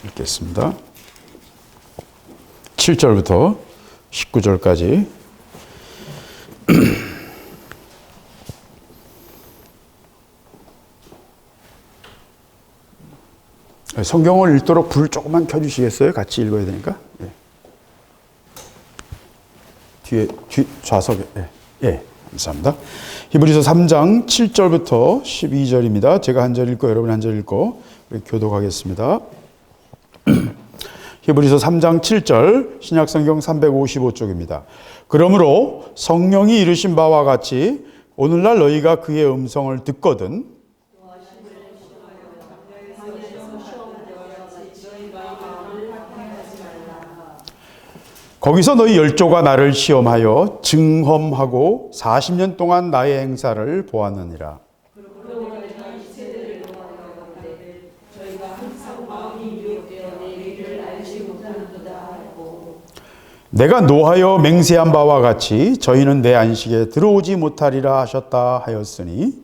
읽겠습니다. 7절부터 19절까지. 성경을 읽도록 불 조금만 켜주시겠어요? 같이 읽어야 되니까. 뒤에 좌석에. 감사합니다. 히브리서 3장 7절부터 12절입니다. 제가 한 절 읽고 여러분 한 절 읽고 교독하겠습니다. 히브리서 3장 7절 신약성경 355쪽입니다. 그러므로 성령이 이르신 바와 같이 오늘날 너희가 그의 음성을 듣거든 거기서 너희 열조가 나를 시험하여 증험하고 40년 동안 나의 행사를 보았느니라. 내가 노하여 맹세한 바와 같이 저희는 내 안식에 들어오지 못하리라 하셨다 하였으니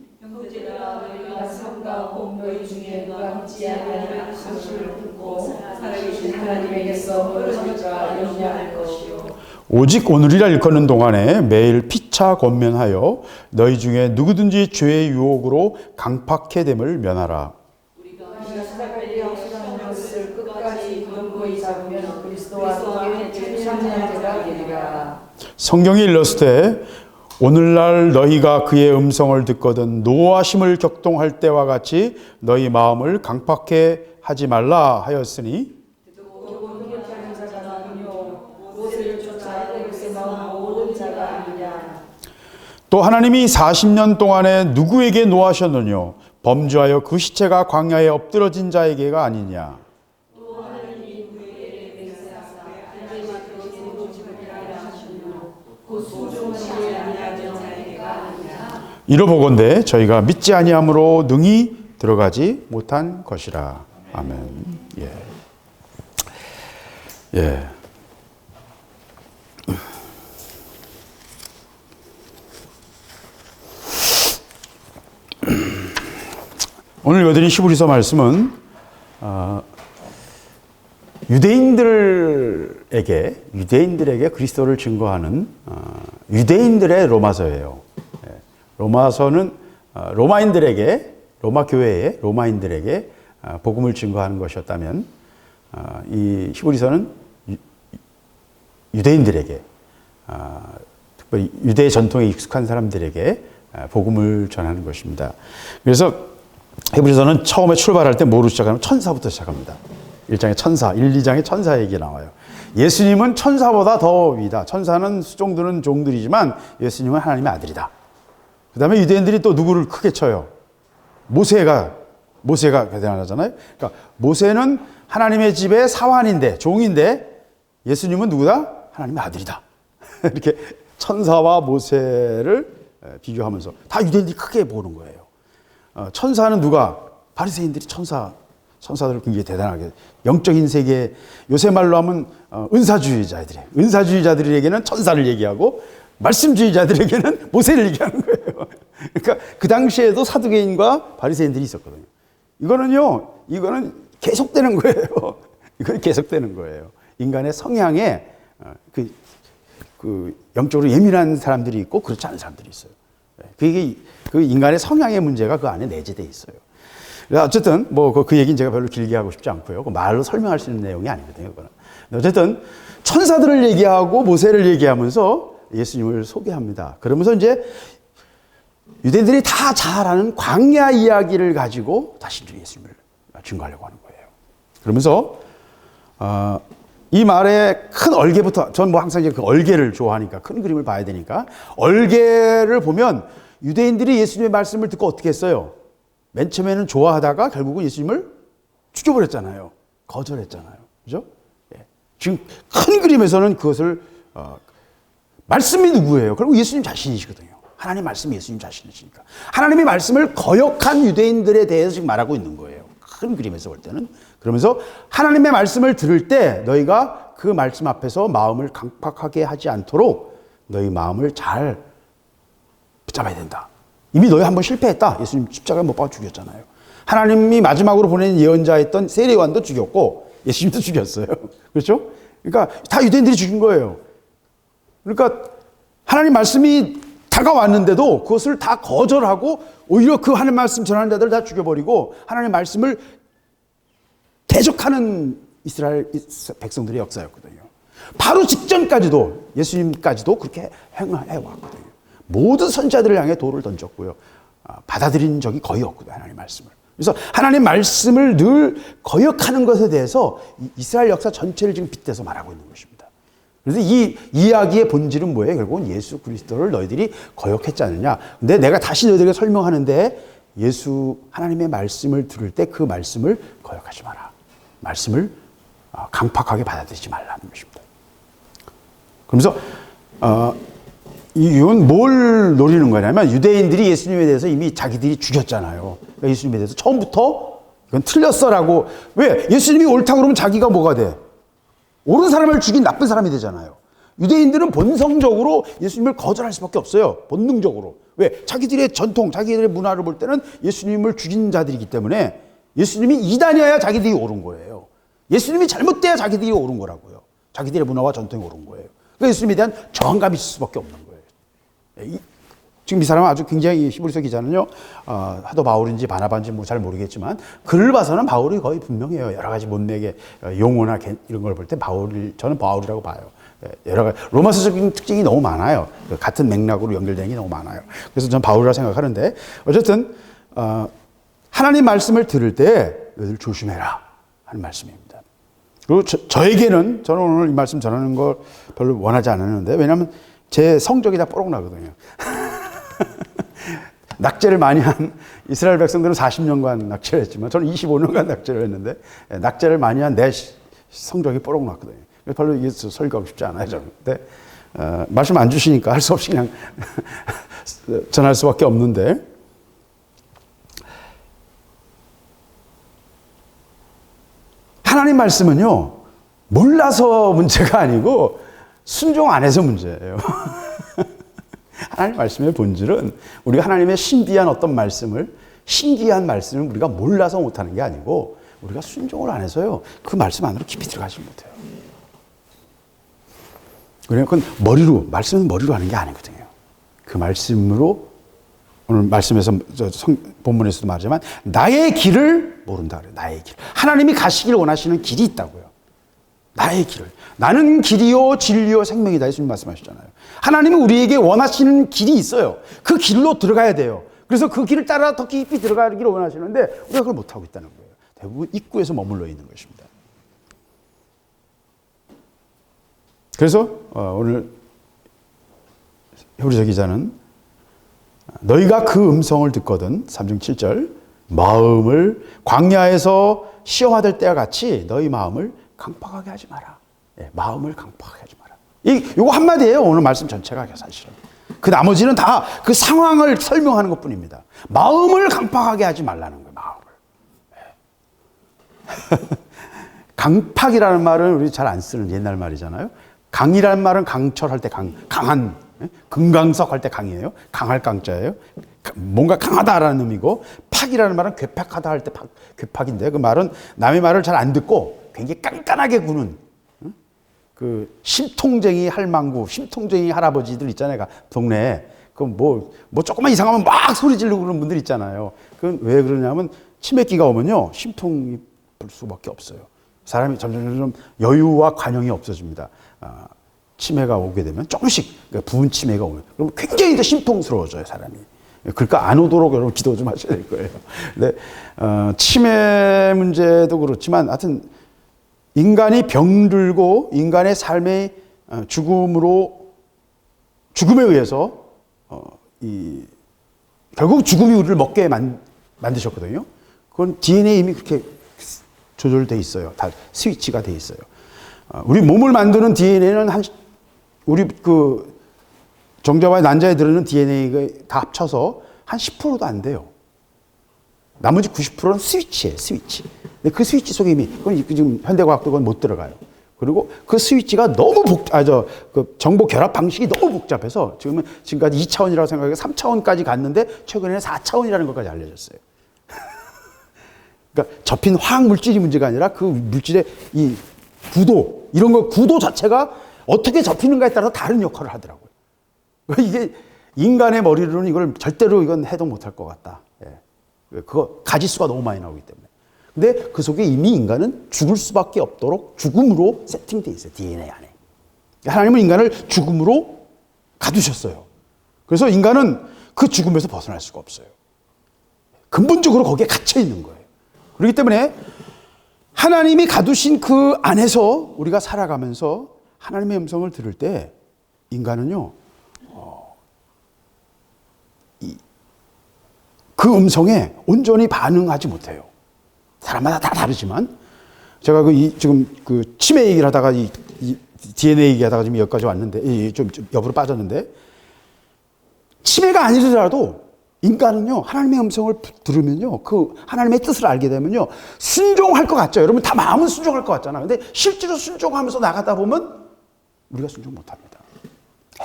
오직 오늘이라 일컫는 동안에 매일 피차 권면하여 너희 중에 누구든지 죄의 유혹으로 강팍해 됨을 면하라. 성경이 일렀을 때 오늘날 너희가 그의 음성을 듣거든 노하심을 격동할 때와 같이 너희 마음을 강팍해 하지 말라 하였으니 또 하나님이 40년 동안에 누구에게 노하셨느뇨? 범죄하여 그 시체가 광야에 엎드러진 자에게가 아니냐? 이러보건대 저희가 믿지 아니함으로 능히 들어가지 못한 것이라. 아멘. 예. 오늘 읽어드린 히브리서 말씀은 유대인들에게 그리스도를 증거하는 유대인들의 로마서예요. 로마서는 로마 교회의 로마인들에게 복음을 증거하는 것이었다면 이 히브리서는 유대인들에게 특별히 유대 전통에 익숙한 사람들에게 복음을 전하는 것입니다. 그래서 히브리서는 처음에 출발할 때 뭐로 시작하면 천사부터 시작합니다. 1장에 천사, 1, 2장에 천사 얘기 나와요. 예수님은 천사보다 더 위다. 천사는 수종들은 종들이지만 예수님은 하나님의 아들이다. 그 다음에 유대인들이 또 누구를 크게 쳐요? 모세가 대단하잖아요. 그러니까 모세는 하나님의 집의 사환인데, 종인데 예수님은 누구다? 하나님의 아들이다. 이렇게 천사와 모세를 비교하면서 다 유대인들이 크게 보는 거예요. 천사는 누가? 바리새인들이 천사들을 굉장히 대단하게 영적인 세계 요새 말로 하면 은사주의자들에게는 천사를 얘기하고 말씀주의자들에게는 모세를 얘기하는 거예요. 그러니까 그 당시에도 사두개인과 바리새인들이 있었거든요. 이거는 계속되는 거예요. 이건 계속되는 거예요. 인간의 성향에 그 영적으로 예민한 사람들이 있고 그렇지 않은 사람들이 있어요. 그게 그 인간의 성향의 문제가 그 안에 내재되어 있어요. 어쨌든 그 얘기는 제가 별로 길게 하고 싶지 않고요. 말로 설명할 수 있는 내용이 아니거든요. 그거는. 어쨌든 천사들을 얘기하고 모세를 얘기하면서 예수님을 소개합니다. 그러면서 이제 유대인들이 다 잘 아는 광야 이야기를 가지고 다시 예수님을 증거하려고 하는 거예요. 그러면서 이 말의 큰 얼개부터, 전 항상 이제 그 얼개를 좋아하니까 큰 그림을 봐야 되니까 얼개를 보면 유대인들이 예수님의 말씀을 듣고 어떻게 했어요? 맨 처음에는 좋아하다가 결국은 예수님을 죽여버렸잖아요. 거절했잖아요. 그죠? 지금 큰 그림에서는 그것을 말씀이 누구예요? 결국 예수님 자신이시거든요. 하나님 말씀이 예수님 자신이시니까. 하나님의 말씀을 거역한 유대인들에 대해서 지금 말하고 있는 거예요. 큰 그림에서 볼 때는. 그러면서 하나님의 말씀을 들을 때 너희가 그 말씀 앞에서 마음을 강팍하게 하지 않도록 너희 마음을 잘 붙잡아야 된다. 이미 너희 한번 실패했다. 예수님 십자가에 못 박아 죽였잖아요. 하나님이 마지막으로 보낸 예언자였던 세례요한도 죽였고 예수님도 죽였어요. 그렇죠? 그러니까 다 유대인들이 죽인 거예요. 그러니까 하나님 말씀이 다가왔는데도 그것을 다 거절하고 오히려 그 하나님 말씀 전하는 자들을 다 죽여버리고 하나님 말씀을 대적하는 이스라엘 백성들의 역사였거든요. 바로 직전까지도 예수님까지도 그렇게 행해왔거든요. 모든 선지자들을 향해 돌을 던졌고요. 받아들인 적이 거의 없거든요. 하나님 말씀을. 그래서 하나님 말씀을 늘 거역하는 것에 대해서 이스라엘 역사 전체를 지금 빗대서 말하고 있는 것입니다. 그래서 이 이야기의 본질은 뭐예요? 결국은 예수 그리스도를 너희들이 거역했지 않느냐. 근데 내가 다시 너희들에게 설명하는데 예수 하나님의 말씀을 들을 때 그 말씀을 거역하지 마라. 말씀을 강팍하게 받아들이지 말라는 것입니다. 그러면서 이건 뭘 노리는 거냐면 유대인들이 예수님에 대해서 이미 자기들이 죽였잖아요. 그러니까 예수님에 대해서 처음부터 이건 틀렸어라고. 왜? 예수님이 옳다고 그러면 자기가 뭐가 돼? 옳은 사람을 죽인 나쁜 사람이 되잖아요. 유대인들은 본성적으로 예수님을 거절할 수밖에 없어요. 본능적으로. 왜? 자기들의 전통, 자기들의 문화를 볼 때는 예수님을 죽인 자들이기 때문에 예수님이 이단이어야 자기들이 옳은 거예요. 예수님이 잘못돼야 자기들이 옳은 거라고요. 자기들의 문화와 전통이 옳은 거예요. 그러니까 예수님에 대한 저항감이 있을 수밖에 없는 거예요. 지금 이 사람은 아주 굉장히 히브리서 기자는요, 하도 바울인지 바나바인지 뭐 잘 모르겠지만 글을 봐서는 바울이 거의 분명해요. 여러 가지 문맥의 용어나 이런 걸 볼 때 저는 바울이라고 봐요. 여러 가지 로마서적인 특징이 너무 많아요. 같은 맥락으로 연결되는 게 너무 많아요. 그래서 저는 바울이라고 생각하는데 어쨌든 하나님 말씀을 들을 때 너희들 조심해라 하는 말씀입니다. 그리고 저에게는 저는 오늘 이 말씀 전하는 걸 별로 원하지 않았는데 왜냐하면 제 성적이 다 뽀록나거든요. 낙제를 많이 한 이스라엘 백성들은 40년간 낙제를 했지만 저는 25년간 낙제를 했는데 낙제를 많이 한 내 성적이 뽀록났거든요. 별로 이게 설교하고 싶지 않아요. 저는. 근데 말씀 안 주시니까 할 수 없이 그냥 전할 수밖에 없는데 하나님 말씀은요 몰라서 문제가 아니고 순종 안 해서 문제예요. 하나님 말씀의 본질은 우리가 하나님의 신비한 어떤 말씀을 신기한 말씀을 우리가 몰라서 못하는 게 아니고 우리가 순종을 안 해서요 그 말씀 안으로 깊이 들어가지 못해요. 그러니까 그건 말씀은 머리로 하는 게 아니거든요. 그 말씀으로 오늘 말씀에서 본문에서도 말하지만 나의 길을 모른다 그래요. 나의 길. 하나님이 가시길 원하시는 길이 있다고요. 나의 길을. 나는 길이요 진리요 생명이다. 예수님 말씀하셨잖아요. 하나님이 우리에게 원하시는 길이 있어요. 그 길로 들어가야 돼요. 그래서 그 길을 따라 더 깊이 들어가기를 원하시는데 우리가 그걸 못하고 있다는 거예요. 대부분 입구에서 머물러 있는 것입니다. 그래서 오늘 히브리서 기자는 너희가 그 음성을 듣거든 3중 7절 마음을 광야에서 시험하될 때와 같이 너희 마음을 강팍하게 하지 마라. 마음을 강팍하게 하지 마라. 이거 한마디예요. 오늘 말씀 전체가 사실은. 그 나머지는 다 그 상황을 설명하는 것뿐입니다. 마음을 강팍하게 하지 말라는 거예요. 마음을. 강팍이라는 말은 우리 잘 안 쓰는 옛날 말이잖아요. 강이라는 말은 강철할 때 강한, 금강석 할 때 강이에요. 강할 강자예요. 뭔가 강하다라는 의미고, 팍이라는 말은 괴팍하다 할 때 괴팍인데, 그 말은 남의 말을 잘 안 듣고 굉장히 깐깐하게 구는, 그 심통쟁이 할망구, 심통쟁이 할아버지들 있잖아요. 동네에. 그 조금만 이상하면 막 소리 지르고 그러는 분들 있잖아요. 그건 왜 그러냐면 치매기가 오면요. 심통이 볼 수밖에 없어요. 사람이 점점 여유와 관용이 없어집니다. 치매가 오게 되면 조금씩 부은 치매가 오면 그럼 굉장히 더 심통스러워져요 사람이. 그러니까 안 오도록 여러분 기도 좀 하셔야 될 거예요. 근데 치매 문제도 그렇지만 하여튼 인간이 병들고 인간의 삶의 죽음에 의해서 결국 죽음이 우리를 먹게 만드셨거든요. 그건 DNA에 이미 그렇게 조절돼 있어요. 다 스위치가 돼 있어요. 우리 몸을 만드는 DNA는 우리 그 정자와 난자에 들어있는 DNA가 다 합쳐서 한 10%도 안 돼요. 나머지 90%는 스위치예요, 스위치. 근데 그 스위치 속에 이미, 그건 지금 현대과학도 그건 못 들어가요. 그리고 그 스위치가 너무 그 정보 결합 방식이 너무 복잡해서 지금까지 2차원이라고 생각해서 3차원까지 갔는데 최근에는 4차원이라는 것까지 알려졌어요. 그러니까 접힌 화학 물질이 문제가 아니라 그 물질의 이 구도, 이런 거 구도 자체가 어떻게 접히는가에 따라서 다른 역할을 하더라고요. 이게 인간의 머리로는 이걸 절대로 이건 해도 못할 것 같다. 예. 그거 가지수가 너무 많이 나오기 때문에. 근데 그 속에 이미 인간은 죽을 수밖에 없도록 죽음으로 세팅되어 있어요. DNA 안에. 하나님은 인간을 죽음으로 가두셨어요. 그래서 인간은 그 죽음에서 벗어날 수가 없어요. 근본적으로 거기에 갇혀 있는 거예요. 그렇기 때문에 하나님이 가두신 그 안에서 우리가 살아가면서 하나님의 음성을 들을 때 인간은요, 그 음성에 온전히 반응하지 못해요. 사람마다 다 다르지만, 제가 지금 치매 얘기를 하다가 이 DNA 얘기하다가 지금 여기까지 왔는데, 좀 옆으로 빠졌는데, 치매가 아니더라도 인간은요, 하나님의 음성을 들으면요, 그 하나님의 뜻을 알게 되면요, 순종할 것 같죠. 여러분 다 마음은 순종할 것 같잖아요. 근데 실제로 순종하면서 나가다 보면 우리가 순종 못 합니다.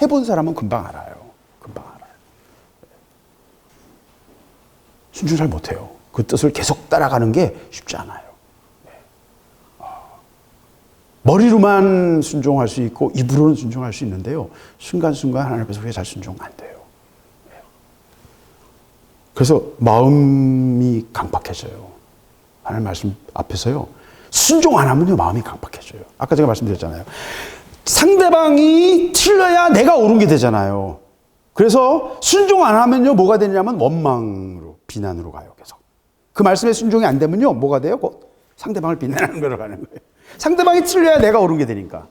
해본 사람은 금방 알아요. 금방 알아요. 순종 잘 못해요. 그 뜻을 계속 따라가는 게 쉽지 않아요. 머리로만 순종할 수 있고 입으로는 순종할 수 있는데요, 순간순간 하나님 앞에서 왜 잘 순종 안 돼요. 그래서 마음이 강팍해져요. 하나님 말씀 앞에서요, 순종 안 하면요 마음이 강팍해져요. 아까 제가 말씀드렸잖아요. 상대방이 틀려야 내가 옳은 게 되잖아요. 그래서 순종 안 하면요 뭐가 되냐면 원망으로, 비난으로 가요. 계속 그 말씀에 순종이 안 되면요 뭐가 돼요? 곧 상대방을 비난하는 거로 가는 거예요. 상대방이 틀려야 내가 옳은 게 되니까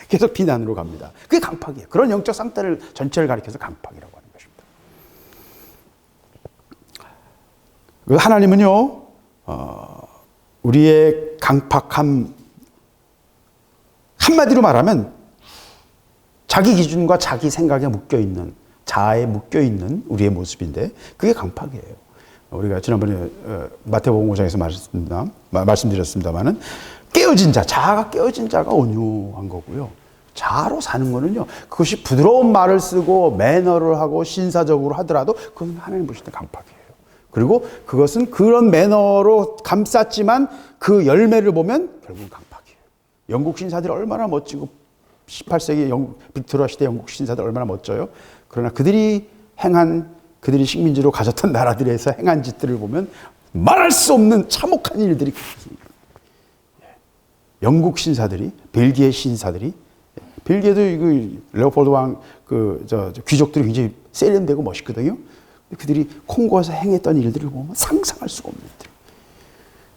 계속 비난으로 갑니다. 그게 강팍이에요. 그런 영적 상태를 전체를 가리켜서 강팍이라고 하는 것입니다. 하나님은요 우리의 강팍함, 한마디로 말하면 자기 기준과 자기 생각에 묶여있는, 자아에 묶여있는 우리의 모습인데 그게 강팍이에요. 우리가 지난번에 마태복음 5장에서 말씀드렸습니다마는 깨어진 자, 자아가 깨어진 자가 온유한 거고요. 자아로 사는 거는요, 그것이 부드러운 말을 쓰고 매너를 하고 신사적으로 하더라도 그건 하나님 보실 때 강팍이에요. 그리고 그것은 그런 매너로 감쌌지만 그 열매를 보면 결국은 강팍이에요. 영국 신사들이 얼마나 멋지고 18세기 빅토리아 시대 영국 신사들 얼마나 멋져요. 그러나 그들이 식민지로 가졌던 나라들에서 행한 짓들을 보면 말할 수 없는 참혹한 일들이 있습니다. 영국 신사들이, 벨기에 신사들이, 벨기에도 레오폴드 왕 귀족들이 굉장히 세련되고 멋있거든요. 그들이 콩고에서 행했던 일들을 보면 상상할 수가 없는 일들.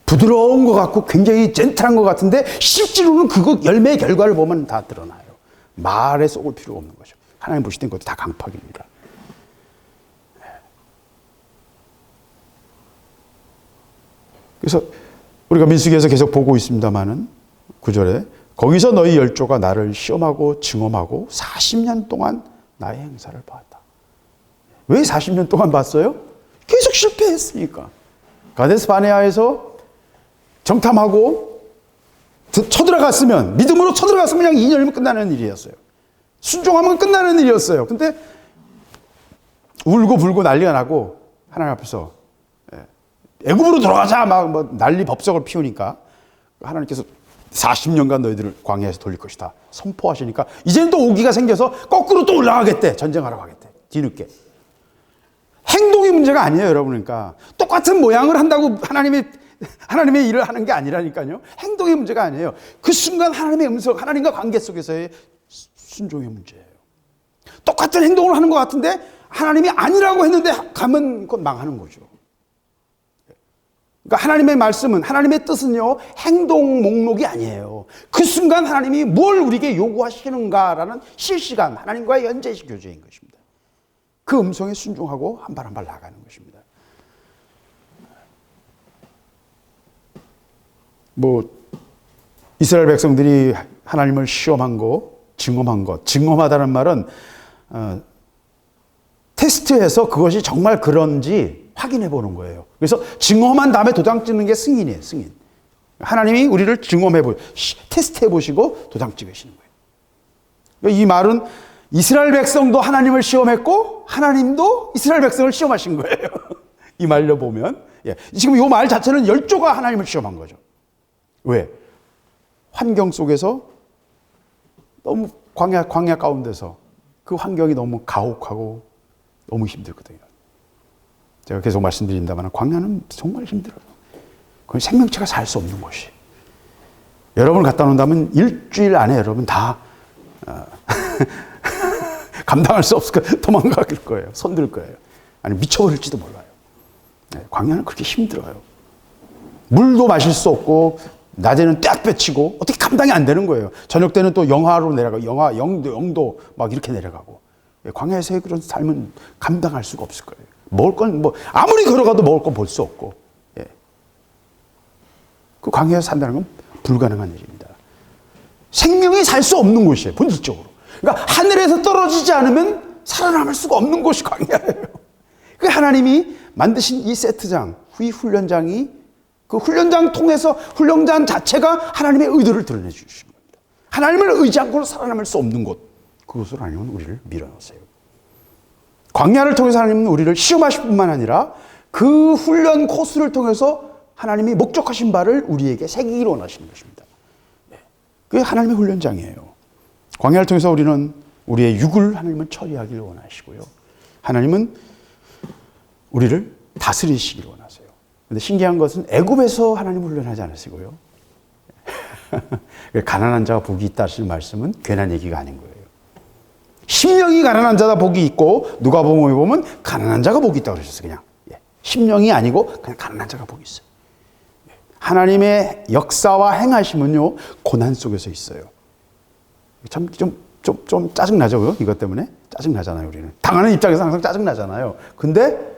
부드러운 것 같고 굉장히 젠틀한 것 같은데 실제로는 그거 열매의 결과를 보면 다 드러나요. 말에 속을 필요가 없는 거죠. 하나님 보실 땐 그것도 다 강팍입니다. 그래서 우리가 민수기에서 계속 보고 있습니다마는 9절에 거기서 너희 열조가 나를 시험하고 증험하고 40년 동안 나의 행사를 봤다. 왜 40년 동안 봤어요? 계속 실패했으니까. 가데스 바네아에서 정탐하고 쳐들어갔으면, 믿음으로 쳐들어갔으면 그냥 2년이면 끝나는 일이었어요. 순종하면 끝나는 일이었어요. 근데 울고 불고 난리가 나고 하나님 앞에서 애굽으로 돌아가자 막 난리 법석을 피우니까 하나님께서 40년간 너희들을 광야에서 돌릴 것이다 선포하시니까 이제는 또 오기가 생겨서 거꾸로 또 올라가겠대. 전쟁하러 가겠대. 뒤늦게. 행동이 문제가 아니에요, 여러분. 그러니까 똑같은 모양을 한다고 하나님의 일을 하는 게 아니라니까요. 행동의 문제가 아니에요. 그 순간 하나님의 음성, 하나님과 관계 속에서의 순종의 문제예요. 똑같은 행동을 하는 것 같은데 하나님이 아니라고 했는데 가면 그건 망하는 거죠. 그러니까 하나님의 말씀은, 하나님의 뜻은요, 행동 목록이 아니에요. 그 순간 하나님이 뭘 우리에게 요구하시는가라는 실시간 하나님과의 연재식 교제인 것입니다. 그 음성에 순종하고 한 발 한 발 나가는 것입니다. 이스라엘 백성들이 하나님을 시험한 거, 증험한 것, 증험하다는 말은 테스트해서 그것이 정말 그런지 확인해 보는 거예요. 그래서 증험한 다음에 도장 찍는 게 승인이에요, 승인. 하나님이 우리를 테스트해 보시고 도장 찍으시는 거예요. 이 말은 이스라엘 백성도 하나님을 시험했고 하나님도 이스라엘 백성을 시험하신 거예요. 이 말로 보면 예. 지금 이 말 자체는 열조가 하나님을 시험한 거죠. 왜? 환경 속에서 너무 광야 가운데서 그 환경이 너무 가혹하고 너무 힘들거든요. 제가 계속 말씀드린다만 광야는 정말 힘들어요. 그건 생명체가 살 수 없는 곳이. 여러분을 갖다 놓는다면 일주일 안에 여러분 다 감당할 수 없을 거예요. 도망갈 거예요. 손들 거예요. 아니 미쳐버릴지도 몰라요. 네, 광야는 그렇게 힘들어요. 물도 마실 수 없고 낮에는 딱 뺏치고 어떻게 감당이 안 되는 거예요. 저녁 때는 또 영하로 내려가고 영하 0도 막 이렇게 내려가고. 광야에서의 그런 삶은 감당할 수가 없을 거예요. 먹을 건 뭐 아무리 걸어가도 먹을 건 볼 수 없고. 예. 그 광야에서 산다는 건 불가능한 일입니다. 생명이 살 수 없는 곳이에요. 본질적으로. 그러니까 하늘에서 떨어지지 않으면 살아남을 수가 없는 곳이 광야예요. 그 하나님이 만드신 이 세트장, 이 훈련장이 그 훈련장 통해서 훈련장 자체가 하나님의 의도를 드러내 주신 겁니다. 하나님을 의지 않고는 살아남을 수 없는 곳. 그것으로 하나님은 우리를 밀어넣으세요. 광야를 통해서 하나님은 우리를 시험하실 뿐만 아니라 그 훈련 코스를 통해서 하나님이 목적하신 바를 우리에게 새기기를 원하시는 것입니다. 그게 하나님의 훈련장이에요. 광야를 통해서 우리는 우리의 육을 하나님은 처리하기를 원하시고요. 하나님은 우리를 다스리시기를 원하세요. 그런데 신기한 것은 애굽에서 하나님을 훈련하지 않으시고요. 가난한 자가 복이 있다 하시는 말씀은 괜한 얘기가 아닌 거예요. 심령이 가난한 자다 복이 있고 누가복음에 보면 가난한 자가 복이 있다고 그러셨어요. 그냥 심령이 아니고 그냥 가난한 자가 복이 있어요. 하나님의 역사와 행하심은요 고난 속에서 있어요. 참 좀 짜증나죠. 이것 때문에 짜증나잖아요. 우리는 당하는 입장에서 항상 짜증나잖아요. 근데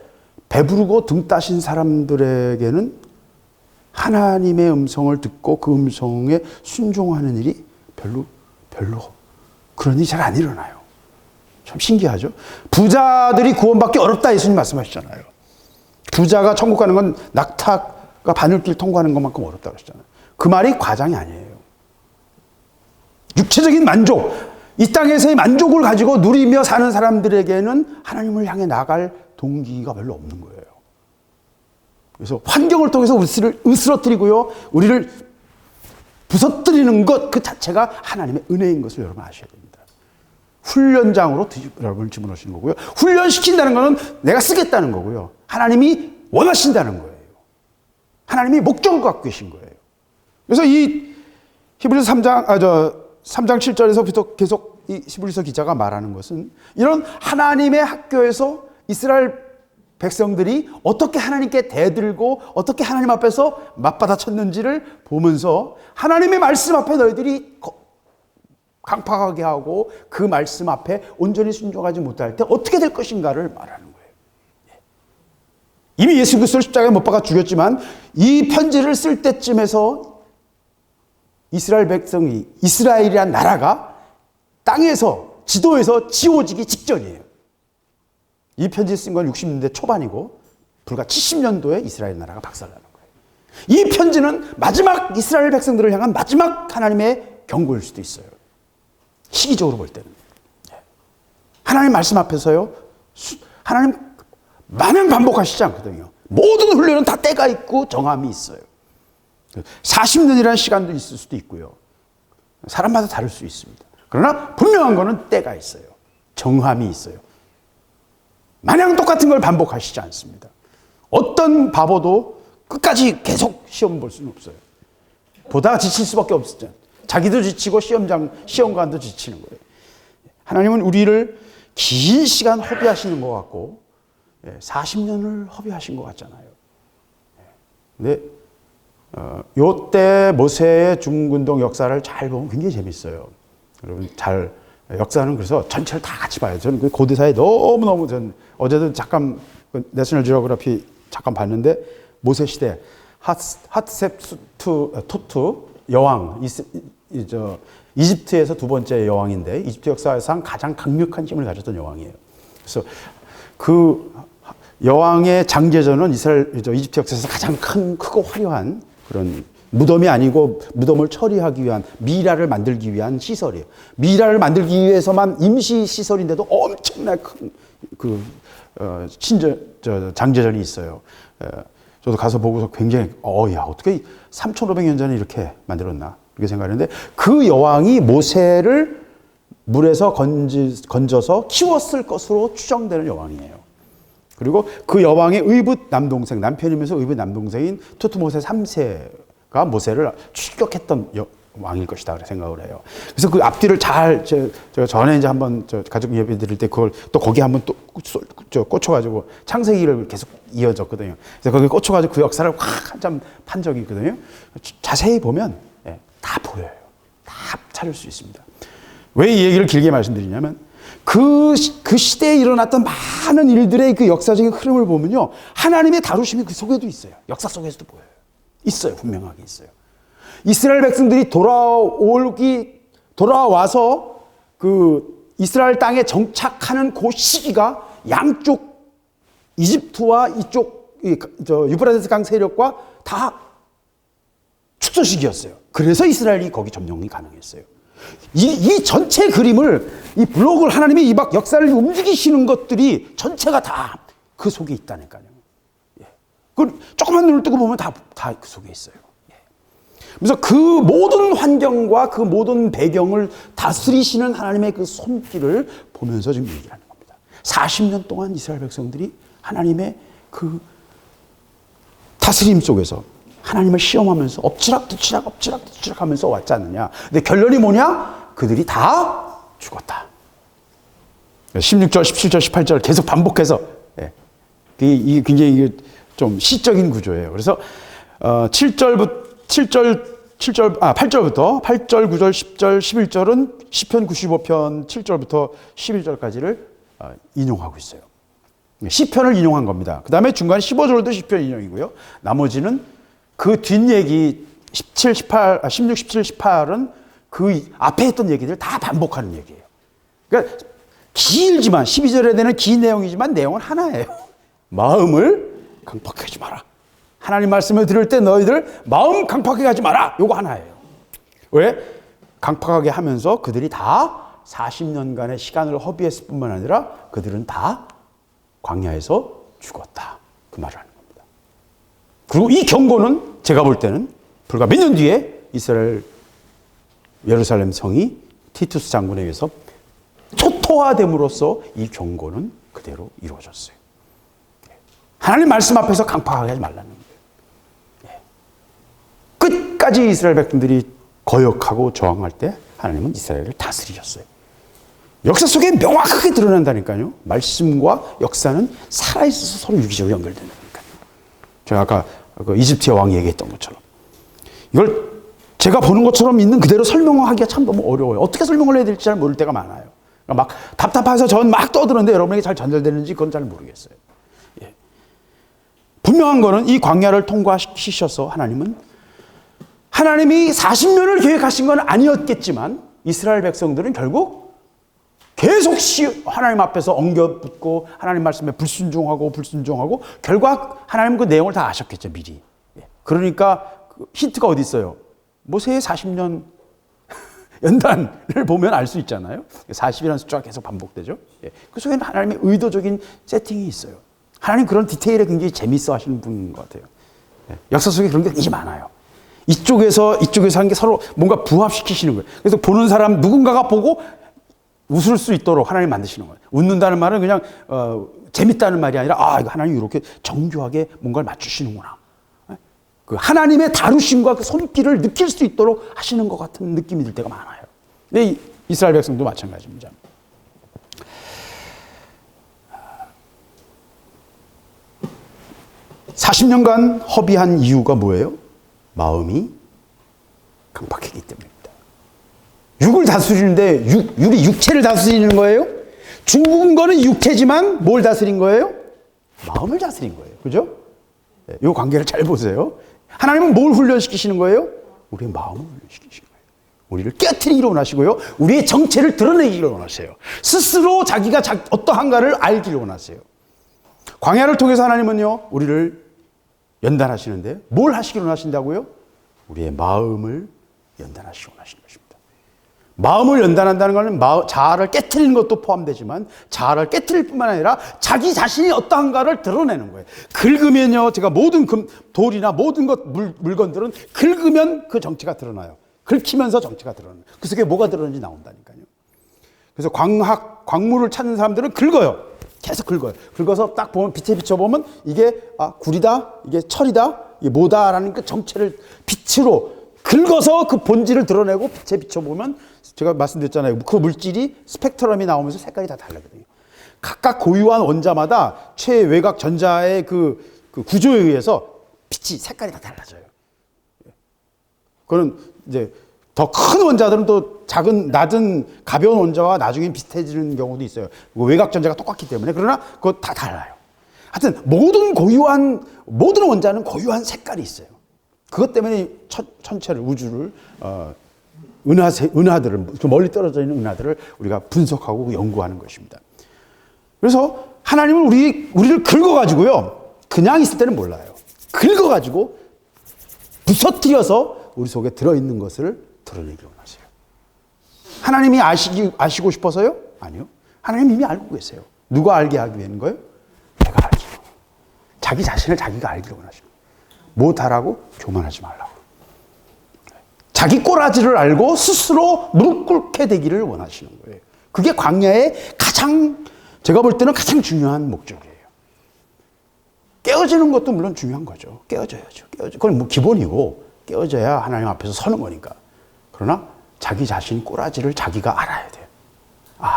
배부르고 등 따신 사람들에게는 하나님의 음성을 듣고 그 음성에 순종하는 일이 별로 그런 일이 잘 안 일어나요. 참 신기하죠. 부자들이 구원받기 어렵다 예수님 말씀하시잖아요. 부자가 천국 가는 건 낙타가 바늘길 통과하는 것만큼 어렵다고 하시잖아요. 그 말이 과장이 아니에요. 육체적인 만족, 이 땅에서의 만족을 가지고 누리며 사는 사람들에게는 하나님을 향해 나갈 동기가 별로 없는 거예요. 그래서 환경을 통해서 우리를 으스러뜨리고요, 우리를 부서뜨리는 것 그 자체가 하나님의 은혜인 것을 여러분 아셔야 됩니다. 훈련장으로 여러분을 집어넣으시는 거고요. 훈련시킨다는 것은 내가 쓰겠다는 거고요. 하나님이 원하신다는 거예요. 하나님이 목적을 갖고 계신 거예요. 그래서 이 히브리서 3장 7절에서부터 계속 이 히브리서 기자가 말하는 것은 이런 하나님의 학교에서 이스라엘 백성들이 어떻게 하나님께 대들고 어떻게 하나님 앞에서 맞받아쳤는지를 보면서 하나님의 말씀 앞에 너희들이 강팍하게 하고 그 말씀 앞에 온전히 순종하지 못할 때 어떻게 될 것인가를 말하는 거예요. 이미 예수 그리스도를 십자가에 못 박아 죽였지만 이 편지를 쓸 때쯤에서 이스라엘 백성이, 이스라엘이란 나라가 땅에서, 지도에서 지워지기 직전이에요. 이 편지 쓴 건 60년대 초반이고 불과 70년도에 이스라엘 나라가 박살나는 거예요. 이 편지는 마지막 이스라엘 백성들을 향한 마지막 하나님의 경고일 수도 있어요. 시기적으로 볼 때는. 하나님 말씀 앞에서요, 하나님 마냥 반복하시지 않거든요. 모든 훈련은 다 때가 있고 정함이 있어요. 40년이라는 시간도 있을 수도 있고요. 사람마다 다를 수 있습니다. 그러나 분명한 거는 때가 있어요. 정함이 있어요. 마냥 똑같은 걸 반복하시지 않습니다. 어떤 바보도 끝까지 계속 시험 볼 수는 없어요. 보다가 지칠 수밖에 없죠. 자기도 지치고 시험관도 지치는 거예요. 하나님은 우리를 긴 시간 허비하시는 것 같고 40년을 허비하신 것 같잖아요. 근데 요때 모세의 중군동 역사를 잘 보면 굉장히 재밌어요. 여러분 역사는 그래서 전체를 다 같이 봐요. 저는 그 고대사에 너무너무 어제도 잠깐 내셔널 지오그래피 잠깐 봤는데 모세 시대 핫셉투 여왕 이집트에서 두 번째 여왕인데 이집트 역사상 가장 강력한 힘을 가졌던 여왕이에요. 그래서 그 여왕의 장제전은 이집트 역사에서 가장 크고 화려한 그런 무덤이 아니고 무덤을 처리하기 위한 미라를 만들기 위한 시설이에요. 미라를 만들기 위해서만 임시 시설인데도 엄청나게 큰 장제전이 있어요. 저도 가서 보고서 굉장히 야 어떻게 3,500년 전에 이렇게 만들었나 그렇게 생각했는데 그 여왕이 모세를 물에서 건져서 키웠을 것으로 추정되는 여왕이에요. 그리고 그 여왕의 의붓 남동생, 남편이면서 의붓 남동생인 투트모세 3세가 모세를 출격했던 왕일 것이다 그렇게 생각을 해요. 그래서 그 앞뒤를 잘 제가 전에 이제 한번 가족 예배 드릴 때 그걸 또 거기 한번 또 꽂혀가지고 창세기를 계속 이어졌거든요. 그래서 거기 꽂혀가지고 그 역사를 확 한참 판 적이 있거든요. 자세히 보면 다 보여요. 다 찾을 수 있습니다. 왜 이 얘기를 길게 말씀드리냐면 그 시대에 일어났던 많은 일들의 그 역사적인 흐름을 보면요. 하나님의 다루심이 그 속에도 있어요. 역사 속에서도 보여요. 있어요. 분명하게 있어요. 이스라엘 백성들이 돌아와서 그 이스라엘 땅에 정착하는 그 시기가 양쪽 이집트와 이쪽 유브라데스 강 세력과 다 축소 시기였어요. 그래서 이스라엘이 거기 점령이 가능했어요. 이 전체 그림을 이 블록을 하나님이 이 막 역사를 움직이시는 것들이 전체가 다 그 속에 있다니까요. 그 조금만 눈을 뜨고 보면 다 그 속에 있어요. 그래서 그 모든 환경과 그 모든 배경을 다스리시는 하나님의 그 손길을 보면서 지금 얘기를 하는 겁니다. 40년 동안 이스라엘 백성들이 하나님의 그 다스림 속에서 하나님을 시험하면서 엎치락뒤치락 하면서 왔지 않느냐. 근데 결론이 뭐냐? 그들이 다 죽었다. 16절, 17절, 18절 계속 반복해서 이게 굉장히 좀 시적인 구조예요. 그래서 8절부터 8절, 9절, 10절, 11절은 시편 95편 7절부터 11절까지를 인용하고 있어요. 시편을 인용한 겁니다. 그 다음에 중간 15절도 시편 인용이고요. 나머지는 그 뒷얘기 16, 17, 18은 그 앞에 했던 얘기들 다 반복하는 얘기예요. 그러니까 길지만 12절에 되는 긴 내용이지만 내용은 하나예요. 마음을 강팍하게 하지 마라. 하나님 말씀을 들을 때 너희들 마음 강팍하게 하지 마라. 요거 하나예요. 왜? 강팍하게 하면서 그들이 다 40년간의 시간을 허비했을 뿐만 아니라 그들은 다 광야에서 죽었다. 그 말을 하는 겁니다. 그리고 이 경고는 제가 볼 때는 불과 몇 년 뒤에 이스라엘 예루살렘 성이 티투스 장군에 의해서 초토화됨으로써 이 경고는 그대로 이루어졌어요. 하나님 말씀 앞에서 강팍하게 하지 말라는 거예요. 끝까지 이스라엘 백성들이 거역하고 저항할 때 하나님은 이스라엘을 다스리셨어요. 역사 속에 명확하게 드러난다니까요. 말씀과 역사는 살아있어서 서로 유기적으로 연결된다니까요. 제가 아까 그 이집트의 왕이 얘기했던 것처럼 이걸 제가 보는 것처럼 있는 그대로 설명하기가 참 너무 어려워요. 어떻게 설명을 해야 될지 잘 모를 때가 많아요. 그러니까 막 답답해서 전 막 떠드는데 여러분에게 잘 전달되는지 그건 잘 모르겠어요. 분명한 거는 이 광야를 통과시키셔서 하나님이 40년을 계획하신 건 아니었겠지만 이스라엘 백성들은 결국 계속 하나님 앞에서 엉겨붙고 하나님 말씀에 불순종하고 결국 하나님 그 내용을 다 아셨겠죠 미리. 그러니까 힌트가 어디 있어요? 모세의 40년 연단을 보면 알 수 있잖아요. 40이라는 숫자가 계속 반복되죠. 그 속에는 하나님의 의도적인 세팅이 있어요. 하나님 그런 디테일에 굉장히 재밌어 하시는 분인 것 같아요. 역사 속에 그런 게 굉장히 많아요. 이쪽에서 한 게 서로 뭔가 부합시키시는 거예요. 그래서 보는 사람 누군가가 보고 웃을 수 있도록 하나님 만드시는 거예요. 웃는다는 말은 그냥 재밌다는 말이 아니라 이거 하나님이 이렇게 정교하게 뭔가를 맞추시는구나. 그 하나님의 다루심과 그 손길을 느낄 수 있도록 하시는 것 같은 느낌이 들 때가 많아요. 근데 이스라엘 백성도 마찬가지입니다. (40년간) 허비한 이유가 뭐예요? 마음이 강팍했기 때문입니다. 육을 다스리는데 육이 육체를 다스리는 거예요? 죽은 거는 육체지만 뭘 다스린 거예요? 마음을 다스린 거예요. 그죠? 이 관계를 잘 보세요. 하나님은 뭘 훈련시키시는 거예요? 우리의 마음을 훈련시키시는 거예요. 우리를 깨트리기를 원하시고요. 우리의 정체를 드러내기를 원하세요. 스스로 자기가 어떠한가를 알기를 원하세요. 광야를 통해서 하나님은요, 우리를 연단하시는데 뭘 하시기를 원하신다고요? 우리의 마음을 연단하시기 원하시는 것입니다. 마음을 연단한다는 것은 자아를 깨트리는 것도 포함되지만 자아를 깨트릴 뿐만 아니라 자기 자신이 어떠한가를 드러내는 거예요. 긁으면요, 제가 모든 돌이나 모든 물건들은 긁으면 그 정체가 드러나요. 긁히면서 정체가 드러나요. 그 속에 뭐가 들어있는지 나온다니까요. 그래서 광물을 찾는 사람들은 긁어요. 계속 긁어요. 긁어서 딱 보면 빛에 비춰보면 이게 구리다, 이게 철이다, 이게 뭐다라는 그 정체를 빛으로 긁어서 그 본질을 드러내고 빛에 비춰보면 제가 말씀드렸잖아요. 그 물질이 스펙트럼이 나오면서 색깔이 다 다르거든요. 각각 고유한 원자마다 최외곽 전자의 그 구조에 의해서 빛이 색깔이 다 달라져요. 그거는 이제 더 큰 원자들은 또 낮은 가벼운 원자와 나중에 비슷해지는 경우도 있어요. 외곽 전자가 똑같기 때문에. 그러나 그거 다 달라요. 하여튼 모든 원자는 고유한 색깔이 있어요. 그것 때문에 천체를, 우주를, 은하들을, 멀리 떨어져 있는 은하들을 우리가 분석하고 연구하는 것입니다. 그래서 하나님은 우리를 긁어가지고요, 그냥 있을 때는 몰라요. 긁어가지고 부서뜨려서 우리 속에 들어있는 것을 드러내기 원하세요. 하나님이 아시고 싶어서요? 아니요. 하나님 이미 알고 계세요. 누가 알게 하기 위한 거예요? 내가 알기 위해. 자기 자신을 자기가 알기를 원하시는 거예요. 못하라고 교만하지 말라고. 자기 꼬라지를 알고 스스로 무릎 꿇게 되기를 원하시는 거예요. 그게 광야의 제가 볼 때는 가장 중요한 목적이에요. 깨어지는 것도 물론 중요한 거죠. 깨어져야죠. 그건 뭐 기본이고, 깨어져야 하나님 앞에서 서는 거니까. 그러나 자기 자신 꼬라지를 자기가 알아야 돼요.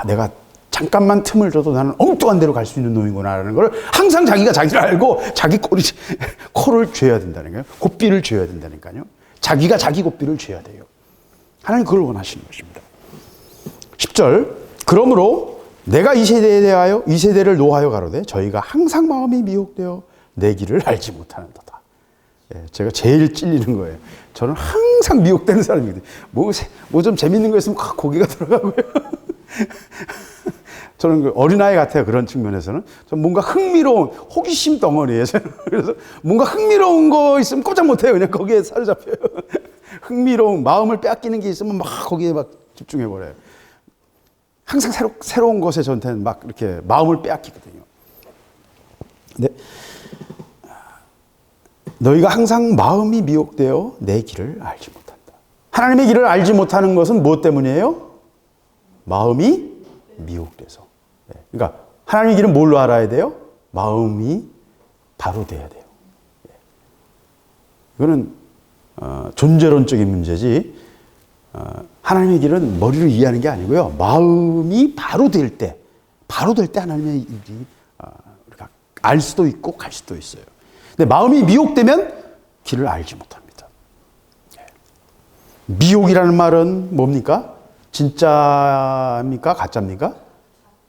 내가 잠깐만 틈을 줘도 나는 엉뚱한 데로 갈 수 있는 놈이구나라는 걸 항상 자기가 자기를 알고 자기 코를 죄야 된다니까요. 곱비를 죄야 된다니까요. 자기가 자기 곱비를 죄야 돼요. 하나님 그걸 원하시는 것입니다. 10절, 그러므로 내가 이 세대에 대하여 이 세대를 노하여 가로되 저희가 항상 마음이 미혹되어 내 길을 알지 못하는도다. 제가 제일 찔리는 거예요. 저는 항상 미혹되는 사람이거든요. 뭐 좀 재밌는 거 있으면 고개가 들어가고요. 저는 그 어린아이 같아요. 그런 측면에서는. 전 뭔가 흥미로운 호기심 덩어리예요. 그래서 뭔가 흥미로운 거 있으면 꼼짝 못해요. 그냥 거기에 사로잡혀요. 흥미로운 마음을 빼앗기는 게 있으면 막 거기에 막 집중해버려요. 항상 새로운 것에 저한테는 막 이렇게 마음을 빼앗기거든요. 근데 너희가 항상 마음이 미혹되어 내 길을 알지 못한다. 하나님의 길을 알지 못하는 것은 무엇 때문이에요? 마음이 미혹돼서. 그러니까 하나님의 길은 뭘로 알아야 돼요? 마음이 바로 돼야 돼요. 이거는 존재론적인 문제지, 하나님의 길은 머리로 이해하는 게 아니고요. 마음이 바로 될 때 하나님의 일이 우리가 알 수도 있고 갈 수도 있어요. 근데 마음이 미혹되면 길을 알지 못합니다. 미혹이라는 말은 뭡니까? 진짜입니까? 가짜입니까?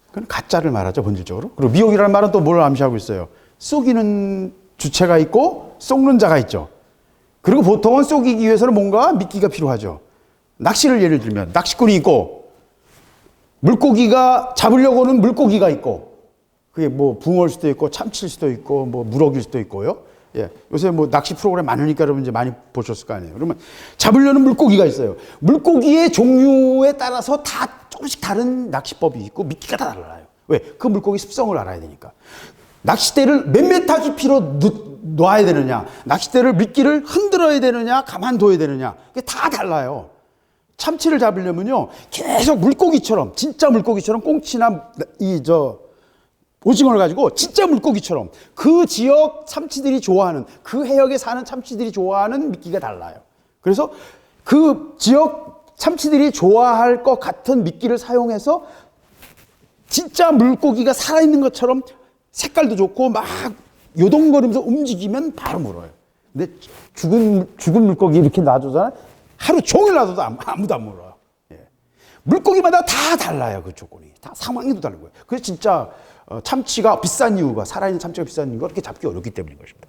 그건 가짜를 말하죠, 본질적으로. 그리고 미혹이라는 말은 또 뭘 암시하고 있어요? 속이는 주체가 있고 속는 자가 있죠. 그리고 보통은 속이기 위해서는 뭔가 미끼가 필요하죠. 낚시를 예를 들면 낚시꾼이 있고 물고기가 잡으려고는 물고기가 있고, 그게 뭐 붕어일 수도 있고 참치일 수도 있고 뭐 무럭일 수도 있고요. 요새 뭐 낚시 프로그램 많으니까 여러분 이제 많이 보셨을 거 아니에요. 그러면 잡으려는 물고기가 있어요. 물고기의 종류에 따라서 다 조금씩 다른 낚시법이 있고 미끼가 다 달라요. 왜? 그 물고기 습성을 알아야 되니까. 낚싯대를 몇 미터 깊이로 놔야 되느냐, 낚싯대를 미끼를 흔들어야 되느냐, 가만둬야 되느냐, 이게 다 달라요. 참치를 잡으려면요, 계속 물고기처럼, 진짜 물고기처럼 꽁치나 오징어를 가지고 진짜 물고기처럼 그 지역 참치들이 좋아하는, 그 해역에 사는 참치들이 좋아하는 미끼가 달라요. 그래서 그 지역 참치들이 좋아할 것 같은 미끼를 사용해서 진짜 물고기가 살아있는 것처럼 색깔도 좋고 막 요동거리면서 움직이면 바로 물어요. 근데 죽은 물고기 이렇게 놔두잖아요. 하루 종일 놔둬도 아무도 안 물어요. 물고기마다 다 달라요. 그 조건이. 다 상황이 다른 거예요. 그래서 진짜 참치가 비싼 이유가, 살아있는 참치가 비싼 이유가 그렇게 잡기 어렵기 때문인 것입니다.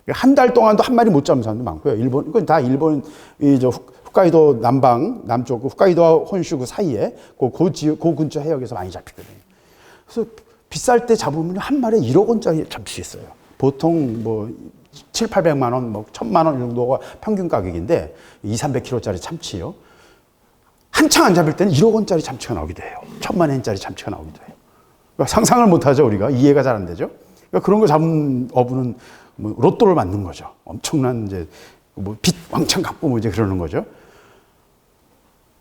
한 달 동안도 한 마리 못 잡는 사람도 많고요. 이건 다 일본, 홋카이도 남쪽, 홋카이도와 혼슈 그 사이에, 그 근처 해역에서 많이 잡히거든요. 그래서 비쌀 때 잡으면 한 마리에 1억 원짜리 잡힐 수 있어요. 보통 뭐 700~800만 원, 뭐 1000만 원 정도가 평균 가격인데 200~300kg짜리 참치요. 한창 안 잡힐 때는 1억 원짜리 참치가 나오기도 해요. 1,000만 원짜리 참치가 나오기도 해요. 그러니까 상상을 못하죠, 우리가. 이해가 잘 안 되죠. 그러니까 그런 거 잡은 어부는 뭐 로또를 맞는 거죠. 엄청난 이제 뭐 빚 왕창 갚고 뭐 이제 그러는 거죠.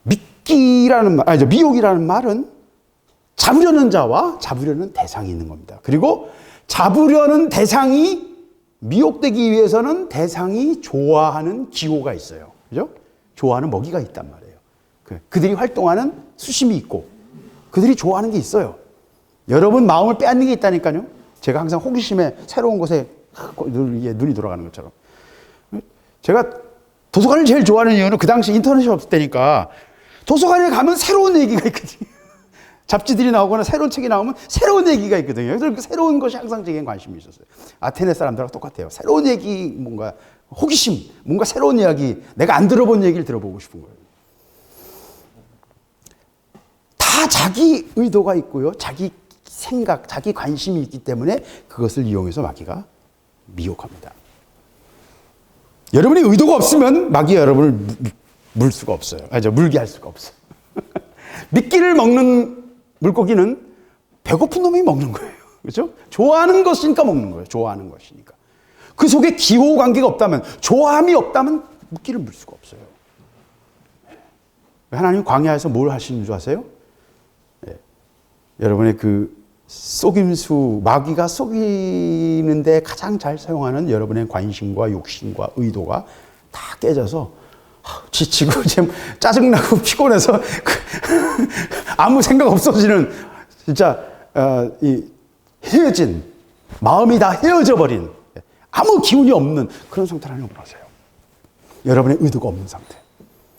미혹이라는 말은 잡으려는 자와 잡으려는 대상이 있는 겁니다. 그리고 잡으려는 대상이 미혹되기 위해서는 대상이 좋아하는 기호가 있어요. 그죠? 좋아하는 먹이가 있단 말이에요. 그들이 활동하는 수심이 있고 그들이 좋아하는 게 있어요. 여러분 마음을 빼앗는 게 있다니까요. 제가 항상 호기심에 새로운 곳에 눈이 돌아가는 것처럼. 제가 도서관을 제일 좋아하는 이유는 그 당시 인터넷이 없을 때니까 도서관에 가면 새로운 얘기가 있거든요. 잡지들이 나오거나 새로운 책이 나오면 새로운 얘기가 있거든요. 그래서 그 새로운 것이 항상 제겐 관심이 있었어요. 아테네 사람들하고 똑같아요. 새로운 얘기, 뭔가 호기심, 뭔가 새로운 이야기, 내가 안 들어본 얘기를 들어보고 싶은 거예요. 다 자기 의도가 있고요. 자기 생각, 자기 관심이 있기 때문에 그것을 이용해서 마귀가 미혹합니다. 여러분이 의도가 없으면 마귀가 여러분을 물 수가 없어요. 물게 할 수가 없어요. 미끼를 먹는 물고기는 배고픈 놈이 먹는 거예요. 그렇죠? 좋아하는 것이니까 먹는 거예요. 좋아하는 것이니까. 그 속에 기호 관계가 없다면, 좋아함이 없다면 미끼를 물 수가 없어요. 하나님 광야에서 뭘 하시는 줄 아세요? 여러분의 그 속임수, 마귀가 속이는데 가장 잘 사용하는 여러분의 관심과 욕심과 의도가 다 깨져서 지치고 지금 짜증나고 피곤해서 아무 생각 없어지는 진짜 헤어진 마음이 다 헤어져 버린 아무 기운이 없는 그런 상태를 하려고 하세요. 여러분의 의도가 없는 상태.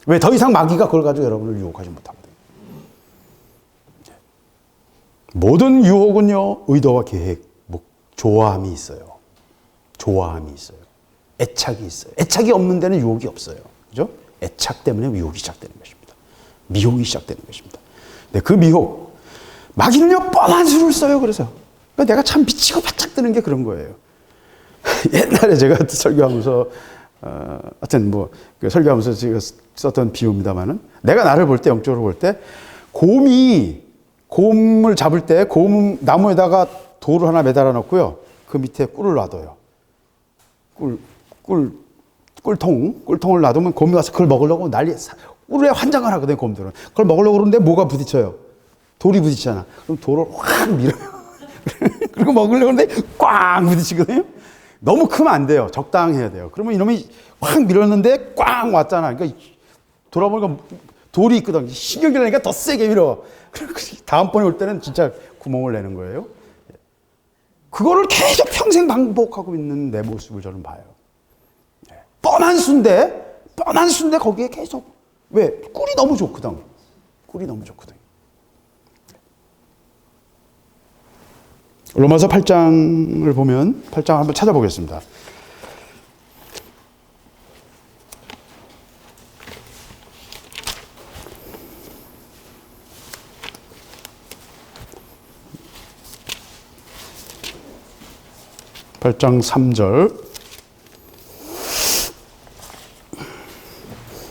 왜? 더 이상 마귀가 그걸 가지고 여러분을 유혹하지 못합니다. 모든 유혹은요, 의도와 계획, 좋아함이 있어요. 좋아함이 있어요. 애착이 있어요. 애착이 없는 데는 유혹이 없어요. 그죠? 애착 때문에 유혹이 시작되는 것입니다. 미혹이 시작되는 것입니다. 네, 그 미혹. 마귀는요, 뻔한 수를 써요. 그래서. 그러니까 내가 참 미치고 바짝 뜨는 게 그런 거예요. 옛날에 제가 설교하면서, 하여튼 그 설교하면서 제가 썼던 비유입니다만은, 내가 나를 볼 때, 영적으로 볼 때, 곰을 잡을 때 곰 나무에다가 돌을 하나 매달아 놓고요. 그 밑에 꿀을 놔둬요. 꿀통을 놔두면 곰이 와서 그걸 먹으려고 꿀에 환장을 하거든요, 곰들은. 그걸 먹으려고 그러는데 뭐가 부딪혀요? 돌이 부딪히잖아. 그럼 돌을 확 밀어요. 그리고 먹으려고 하는데 꽝 부딪히거든요. 너무 크면 안 돼요. 적당해야 돼요. 그러면 이놈이 확 밀었는데 꽝 왔잖아. 그러니까 돌아보니까 돌이 있거든. 신경이 나니까 더 세게 밀어. 다음번에 올 때는 진짜 구멍을 내는 거예요. 그거를 계속 평생 반복하고 있는 내 모습을 저는 봐요. 뻔한 수인데 거기에 계속. 왜? 꿀이 너무 좋거든. 로마서 8장을 보면, 8장 한번 찾아보겠습니다. (8장 3절)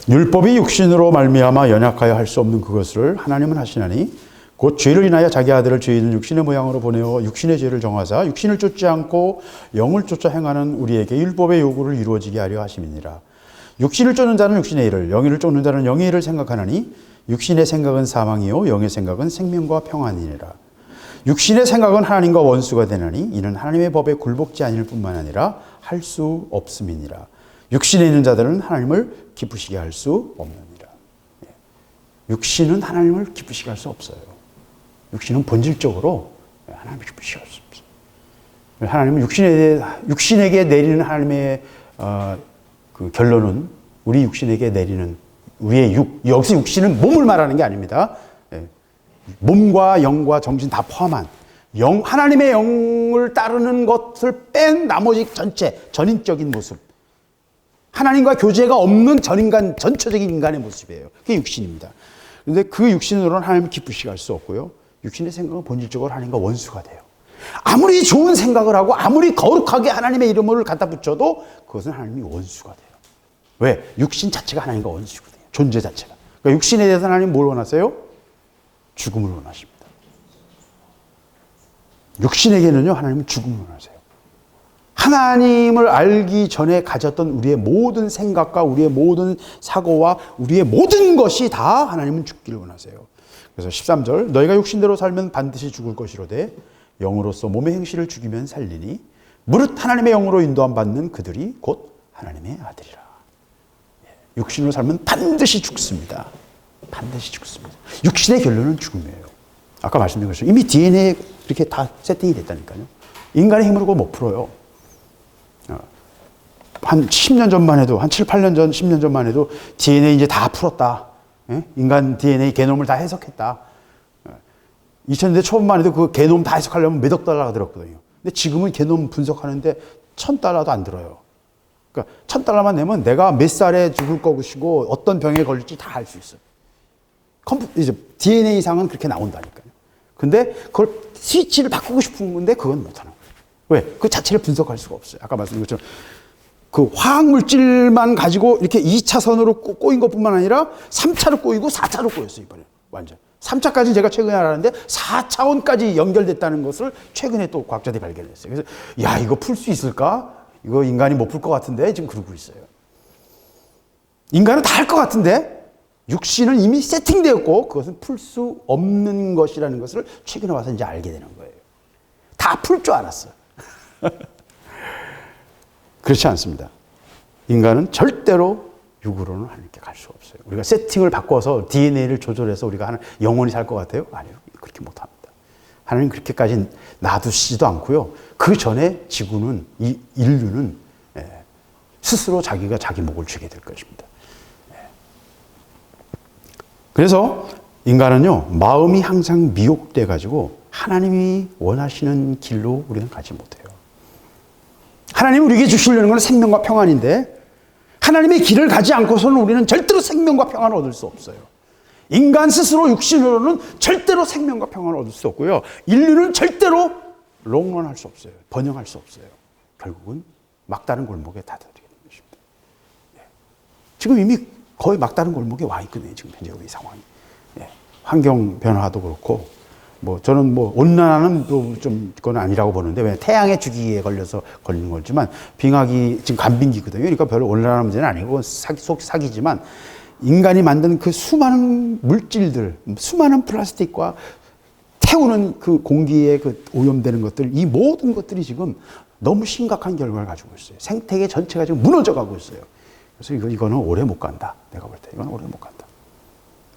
율법이 육신으로 말미암아 연약하여 할 수 없는 그것을 하나님은 하시나니 곧 죄를 인하여 자기 아들을 죄 있는 육신의 모양으로 보내어 육신의 죄를 정하사 육신을 쫓지 않고 영을 쫓아 행하는 우리에게 율법의 요구를 이루어지게 하려 하심이니라. 육신을 쫓는 자는 육신의 일을, 영을 쫓는 자는 영의 일을 생각하나니 육신의 생각은 사망이요 영의 생각은 생명과 평안이니라. 육신의 생각은 하나님과 원수가 되나니 이는 하나님의 법에 굴복지 아니할 뿐만 아니라 할 수 없음이니라. 육신에 있는 자들은 하나님을 기쁘시게 할 수 없느니라. 육신은 하나님을 기쁘시게 할 수 없어요. 육신은 본질적으로 하나님을 기쁘시게 할 수 없어요. 하나님은 육신에게 내리는 하나님의 그 결론은 우리 육신에게 내리는 우리의 여기서 육신은 몸을 말하는 게 아닙니다. 몸과 영과 정신 다 포함한 하나님의 영을 따르는 것을 뺀 나머지 전체 전인적인 모습, 하나님과 교제가 없는 전체적인 인간의 모습이에요. 그게 육신입니다. 그런데 그 육신으로는 하나님을 기쁘시게 할 수 없고요. 육신의 생각은 본질적으로 하나님과 원수가 돼요. 아무리 좋은 생각을 하고 아무리 거룩하게 하나님의 이름을 갖다 붙여도 그것은 하나님이 원수가 돼요. 왜? 육신 자체가 하나님과 원수거든요. 존재 자체가. 그러니까 육신에 대해서 하나님 뭘 원하세요? 죽음을 원하십니다. 육신에게는요, 하나님은 죽음을 원하세요. 하나님을 알기 전에 가졌던 우리의 모든 생각과 우리의 모든 사고와 우리의 모든 것이 다 하나님은 죽기를 원하세요. 그래서 13절, 너희가 육신대로 살면 반드시 죽을 것이로되 영으로서 몸의 행실을 죽이면 살리니 무릇 하나님의 영으로 인도함 받는 그들이 곧 하나님의 아들이라. 육신으로 살면 반드시 죽습니다. 반드시 죽습니다. 육신의 결론은 죽음이에요. 아까 말씀드린 것처럼 이미 DNA에 이렇게 다 세팅이 됐다니까요. 인간의 힘으로 그거 못 풀어요. 한 10년 전만 해도, 한 7, 8년 전, 10년 전만 해도 DNA 이제 다 풀었다. 인간 DNA 게놈을 다 해석했다. 2000년대 초반만 해도 그 게놈 다 해석하려면 몇억 달러가 들었거든요. 근데 지금은 게놈 분석하는데 $1,000도 안 들어요. 그러니까 $1,000만 내면 내가 몇 살에 죽을 것이고 어떤 병에 걸릴지 다 알 수 있어요. 이제 DNA상은 그렇게 나온다니까요. 근데 그걸 스위치를 바꾸고 싶은 건데 그건 못하는 거예요. 왜? 그 자체를 분석할 수가 없어요. 아까 말씀드린 것처럼 그 화학물질만 가지고 이렇게 2차선으로 꼬인 것뿐만 아니라 3차로 꼬이고 4차로 꼬였어요, 이번에. 완전. 3차까지 제가 최근에 알았는데 4차원까지 연결됐다는 것을 최근에 또 과학자들이 발견했어요. 그래서 야, 이거 풀 수 있을까? 이거 인간이 못 풀 것 같은데 지금 그러고 있어요. 인간은 다 할 것 같은데 육신은 이미 세팅되었고 그것은 풀 수 없는 것이라는 것을 최근에 와서 이제 알게 되는 거예요. 다 풀 줄 알았어요. 그렇지 않습니다. 인간은 절대로 육으로는 하나님께 갈 수가 없어요. 우리가 세팅을 바꿔서 DNA를 조절해서 우리가 영원히 살 것 같아요? 아니요. 그렇게 못합니다. 하나님 그렇게까지 놔두시지도 않고요. 그 전에 지구는, 이 인류는 스스로 자기가 자기 목을 쥐게 될 것입니다. 그래서 인간은요, 마음이 항상 미혹돼가지고 하나님이 원하시는 길로 우리는 가지 못해요. 하나님이 우리에게 주시려는 건 생명과 평안인데 하나님의 길을 가지 않고서는 우리는 절대로 생명과 평안을 얻을 수 없어요. 인간 스스로 육신으로는 절대로 생명과 평안을 얻을 수 없고요. 인류는 절대로 롱런할 수 없어요. 번영할 수 없어요. 결국은 막다른 골목에 다다르게 되는 것입니다. 지금 이미 거의 막다른 골목에 와 있거든요. 지금 현재 우리 상황이. 환경 변화도 그렇고 저는 온난화는 좀 그건 아니라고 보는데, 왜 태양의 주기에 걸려서 걸리는 거지만, 빙하기, 지금 간빙기거든요. 그러니까 별로 온난화 문제는 아니고, 사기지만, 인간이 만든 그 수많은 물질들, 수많은 플라스틱과 태우는 그 공기에 그 오염되는 것들, 이 모든 것들이 지금 너무 심각한 결과를 가지고 있어요. 생태계 전체가 지금 무너져 가고 있어요. 그래서 이거는 오래 못 간다. 내가 볼 때 이건 오래 못 간다.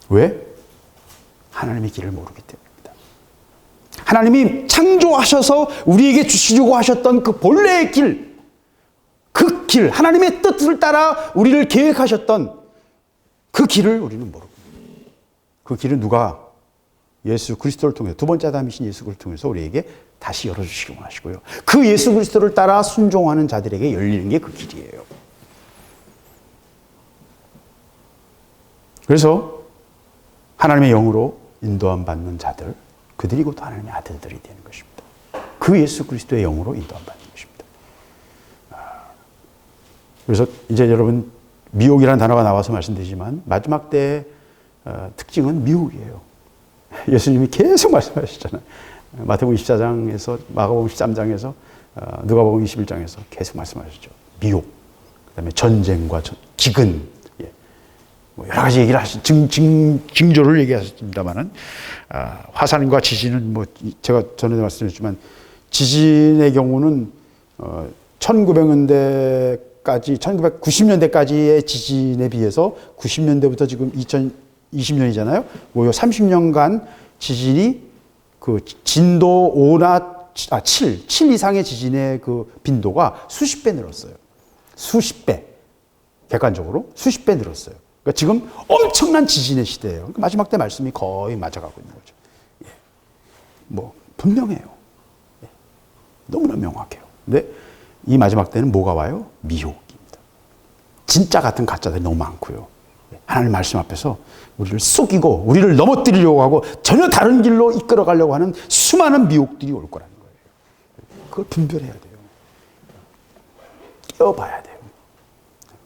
왜? 하나님의 길을 모르기 때문에. 하나님이 창조하셔서 우리에게 주시려고 하셨던 그 본래의 길, 그 길, 하나님의 뜻을 따라 우리를 계획하셨던 그 길을 우리는 모르고, 그 길은 누가? 예수 그리스도를 통해서, 두 번째 아담이신 예수 그리스도를 통해서 우리에게 다시 열어주시기 원하시고요. 그 예수 그리스도를 따라 순종하는 자들에게 열리는 게 그 길이에요. 그래서 하나님의 영으로 인도함 받는 자들, 그들이 곧 하나님의 아들들이 되는 것입니다. 그 예수 그리스도의 영으로 인도함 받는 것입니다. 그래서 이제 여러분, 미혹이라는 단어가 나와서 말씀드리지만 마지막 때의 특징은 미혹이에요. 예수님이 계속 말씀하시잖아요. 마태복음 24장에서, 마가복음 13장에서, 누가복음 21장에서 계속 말씀하셨죠. 미혹, 그다음에 전쟁과 기근, 여러 가지 얘기를 징조를 얘기하셨습니다만은, 화산과 지진은 제가 전에도 말씀드렸지만, 지진의 경우는 1990년대까지의 지진에 비해서 90년대부터 지금 2020년이잖아요. 요 30년간 지진이 그 진도 5나 7 이상의 지진의 그 빈도가 수십 배 늘었어요. 수십 배. 객관적으로 수십 배 늘었어요. 그러니까 지금 엄청난 지진의 시대예요. 그러니까 마지막 때 말씀이 거의 맞아가고 있는 거죠. 분명해요. 너무나 명확해요. 근데 이 마지막 때는 뭐가 와요? 미혹입니다. 진짜 같은 가짜들이 너무 많고요. 하나님 말씀 앞에서 우리를 속이고 우리를 넘어뜨리려고 하고 전혀 다른 길로 이끌어가려고 하는 수많은 미혹들이 올 거라는 거예요. 그걸 분별해야 돼요. 깨어봐야 돼요.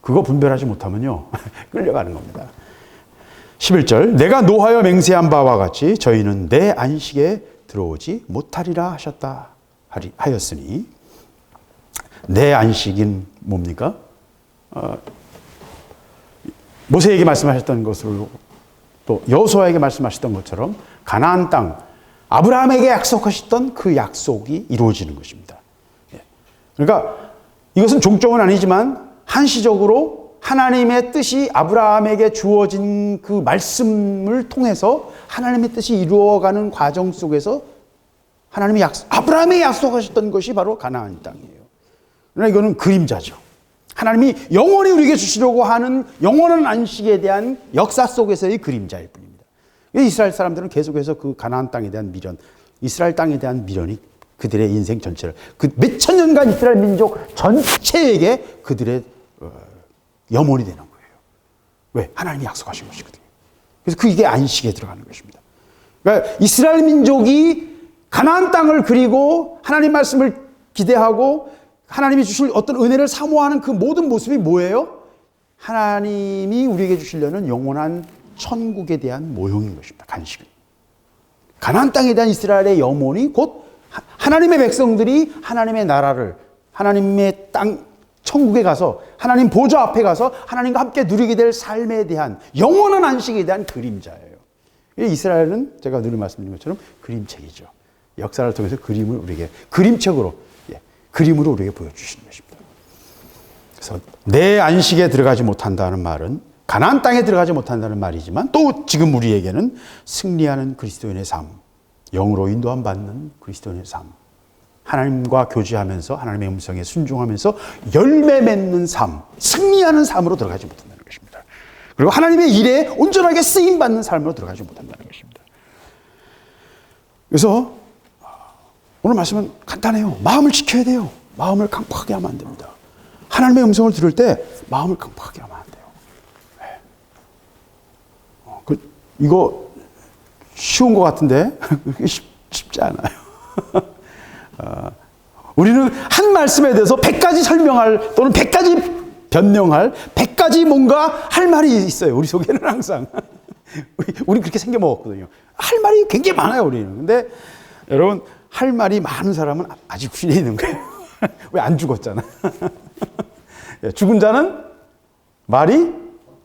그거 분별하지 못하면요, 끌려가는 겁니다. 11절 내가 노하여 맹세한 바와 같이 저희는 내 안식에 들어오지 못하리라 하셨다 하였으니 내 안식인 뭡니까? 모세에게 말씀하셨던 것으로 또 여호수아에게 말씀하셨던 것처럼 가나안 땅 아브라함에게 약속하셨던 그 약속이 이루어지는 것입니다. 그러니까 이것은 종종은 아니지만 한시적으로 하나님의 뜻이 아브라함에게 주어진 그 말씀을 통해서 하나님의 뜻이 이루어가는 과정 속에서 하나님이 아브라함에 약속하셨던 것이 바로 가나안 땅이에요. 그러나 이거는 그림자죠. 하나님이 영원히 우리에게 주시려고 하는 영원한 안식에 대한 역사 속에서의 그림자일 뿐입니다. 이스라엘 사람들은 계속해서 그 가나안 땅에 대한 미련, 이스라엘 땅에 대한 미련이 그들의 인생 전체를 그 몇천 년간 이스라엘 민족 전체에게 그들의 염원이 되는 거예요. 왜? 하나님이 약속하신 것이거든요. 그래서 그게 안식에 들어가는 것입니다. 그러니까 이스라엘 민족이 가나안 땅을 그리고 하나님 말씀을 기대하고 하나님이 주실 어떤 은혜를 사모하는 그 모든 모습이 뭐예요? 하나님이 우리에게 주시려는 영원한 천국에 대한 모형인 것입니다. 간식은. 가나안 땅에 대한 이스라엘의 염원이 곧 하나님의 백성들이 하나님의 나라를 하나님의 땅 천국에 가서 하나님 보좌 앞에 가서 하나님과 함께 누리게 될 삶에 대한 영원한 안식에 대한 그림자예요. 이스라엘은 제가 늘 말씀드린 것처럼 그림책이죠. 역사를 통해서 그림을 우리에게 그림책으로 그림으로 우리에게 보여주시는 것입니다. 그래서 내 안식에 들어가지 못한다는 말은 가나안 땅에 들어가지 못한다는 말이지만 또 지금 우리에게는 승리하는 그리스도인의 삶, 영으로 인도함 받는 그리스도인의 삶, 하나님과 교제하면서 하나님의 음성에 순종하면서 열매 맺는 삶, 승리하는 삶으로 들어가지 못한다는 것입니다. 그리고 하나님의 일에 온전하게 쓰임 받는 삶으로 들어가지 못한다는 것입니다. 그래서 오늘 말씀은 간단해요. 마음을 지켜야 돼요. 마음을 강팍하게 하면 안 됩니다. 하나님의 음성을 들을 때 마음을 강팍하게 하면 안 돼요. 네. 이거 쉬운 것 같은데 쉽지 않아요. 우리는 한 말씀에 대해서 100가지 설명할 또는 100가지 변명할 100가지 뭔가 할 말이 있어요. 우리 속에는 항상. 우리 그렇게 생겨먹었거든요. 할 말이 굉장히 많아요. 우리는. 근데 여러분 할 말이 많은 사람은 아직 구신에 있는 거예요. 왜 안 죽었잖아. 죽은 자는 말이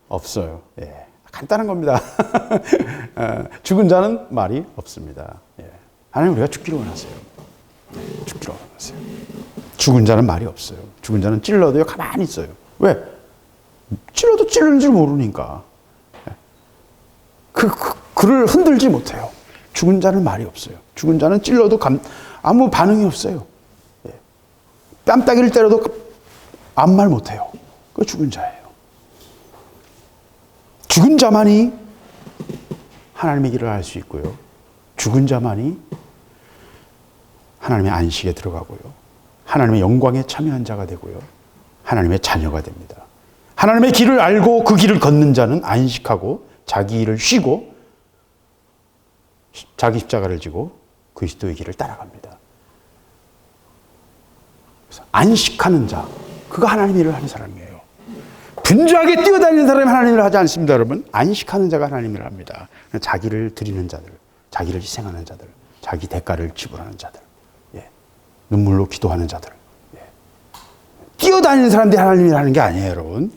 없어요. 예, 간단한 겁니다. 죽은 자는 말이 없습니다. 예, 하나님 우리가 죽기를 원하세요. 죽기를 원하세요. 죽은 자는 말이 없어요. 죽은 자는 찔러도요 가만히 있어요. 왜? 찔러도 찔르는 줄 모르니까. 그를 흔들지 못해요. 죽은 자는 말이 없어요. 죽은 자는 찔러도 아무 반응이 없어요. 뺨따기를 때려도 아무 말 못해요. 그 죽은 자예요. 죽은 자만이 하나님의 길을 알 수 있고요. 죽은 자만이 하나님의 안식에 들어가고요. 하나님의 영광에 참여한 자가 되고요. 하나님의 자녀가 됩니다. 하나님의 길을 알고 그 길을 걷는 자는 안식하고 자기 일을 쉬고 자기 십자가를 지고 그리스도의 길을 따라갑니다. 그래서 안식하는 자, 그가 하나님의 일을 하는 사람이에요. 분주하게 뛰어다니는 사람이 하나님의 일을 하지 않습니다, 여러분. 안식하는 자가 하나님의 일을 합니다. 자기를 드리는 자들, 자기를 희생하는 자들, 자기 대가를 지불하는 자들, 눈물로 기도하는 자들. 뛰어다니는 사람들이 하나님의 일을 하는 게 아니에요, 여러분.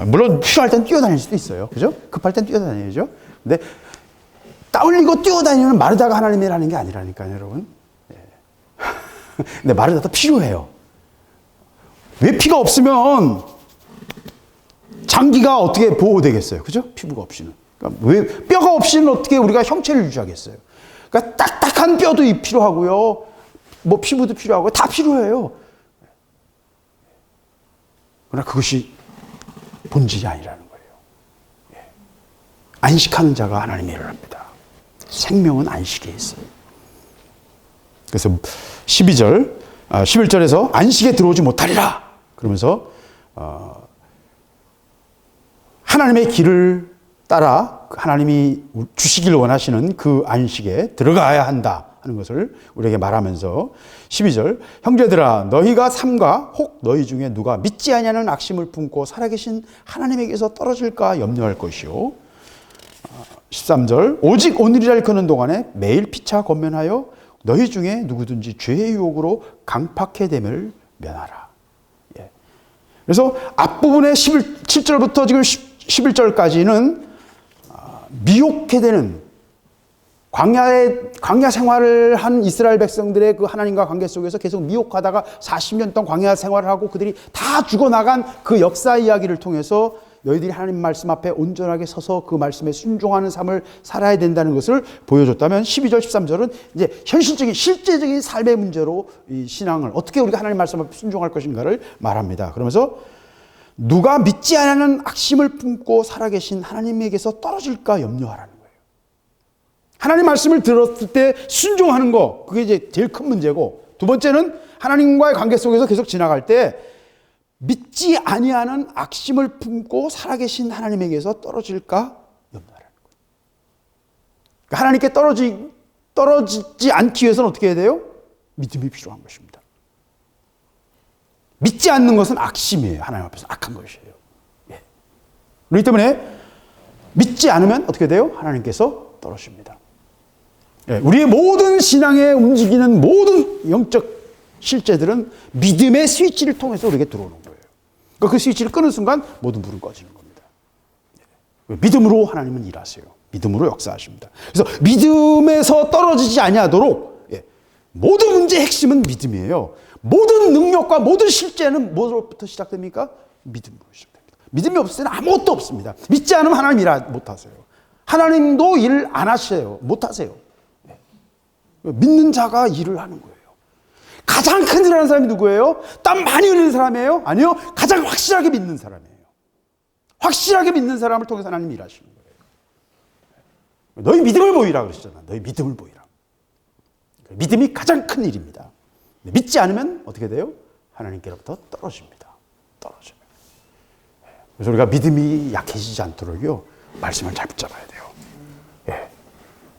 물론 필요할 땐 뛰어다닐 수도 있어요. 그죠? 급할 땐 뛰어다니죠. 근데 땀 흘리고 뛰어다니는 마르다가 하나님의 일을 하는 게 아니라니까요, 여러분. 근데 마르다도 필요해요. 왜 피가 없으면 장기가 어떻게 보호되겠어요? 그죠? 피부가 없이는. 그러니까 왜 뼈가 없이는 어떻게 우리가 형체를 유지하겠어요? 그러니까 딱딱한 뼈도 필요하고요. 뭐 피부도 필요하고 다 필요해요. 그러나 그것이 본질이 아니라는 거예요. 안식하는 자가 하나님의 일을 합니다. 생명은 안식에 있어요. 그래서 11절에서 안식에 들어오지 못하리라. 그러면서 하나님의 길을 따라 하나님이 주시길 원하시는 그 안식에 들어가야 한다 하는 것을 우리에게 말하면서 12절 형제들아 너희가 삼가 혹 너희 중에 누가 믿지 아니하는 악심을 품고 살아계신 하나님에게서 떨어질까 염려할 것이요 13절 오직 오늘이라 일컫는 동안에 매일 피차 권면하여 너희 중에 누구든지 죄의 유혹으로 강팍해 됨을 면하라. 예. 그래서 앞부분의 7절부터 지금 11절까지는 미혹해 되는 광야 생활을 한 이스라엘 백성들의 그 하나님과 관계 속에서 계속 미혹하다가 40년 동안 광야 생활을 하고 그들이 다 죽어나간 그 역사 이야기를 통해서 너희들이 하나님 말씀 앞에 온전하게 서서 그 말씀에 순종하는 삶을 살아야 된다는 것을 보여줬다면 12절, 13절은 이제 현실적인 실제적인 삶의 문제로 이 신앙을 어떻게 우리가 하나님 말씀 앞에 순종할 것인가를 말합니다. 그러면서 누가 믿지 않는 악심을 품고 살아계신 하나님에게서 떨어질까 염려하라는 거예요. 하나님 말씀을 들었을 때 순종하는 거, 그게 이제 제일 큰 문제고, 두 번째는 하나님과의 관계 속에서 계속 지나갈 때 믿지 아니하는 악심을 품고 살아계신 하나님에게서 떨어질까 염려하라는 거예요. 그러니까 하나님께 떨어지지 않기 위해서는 어떻게 해야 돼요? 믿음이 필요한 것입니다. 믿지 않는 것은 악심이에요. 하나님 앞에서 악한 것이에요. 예. 그렇기 때문에 믿지 않으면 어떻게 돼요? 하나님께서 떨어집니다. 예. 우리의 모든 신앙에 움직이는 모든 영적 실제들은 믿음의 스위치를 통해서 우리에게 들어오는 거예요. 그러니까 그 스위치를 끄는 순간 모든 불은 꺼지는 겁니다. 예. 믿음으로 하나님은 일하세요. 믿음으로 역사하십니다. 그래서 믿음에서 떨어지지 아니하도록 모든 문제의 핵심은 믿음이에요. 모든 능력과 모든 실제는 뭐로부터 시작됩니까? 믿음으로 시작됩니다. 믿음이 없을 때는 아무것도 없습니다. 믿지 않으면 하나님 일 못하세요. 하나님도 일 안 하세요. 못하세요. 믿는 자가 일을 하는 거예요. 가장 큰 일을 하는 사람이 누구예요? 땀 많이 흘리는 사람이에요? 아니요. 가장 확실하게 믿는 사람이에요. 확실하게 믿는 사람을 통해서 하나님이 일하시는 거예요. 너희 믿음을 보이라 그러시잖아. 너희 믿음을 보이라. 믿음이 가장 큰 일입니다. 믿지 않으면 어떻게 돼요? 하나님께로부터 떨어집니다. 떨어져요. 그래서 우리가 믿음이 약해지지 않도록요, 말씀을 잘 붙잡아야 돼요. 예,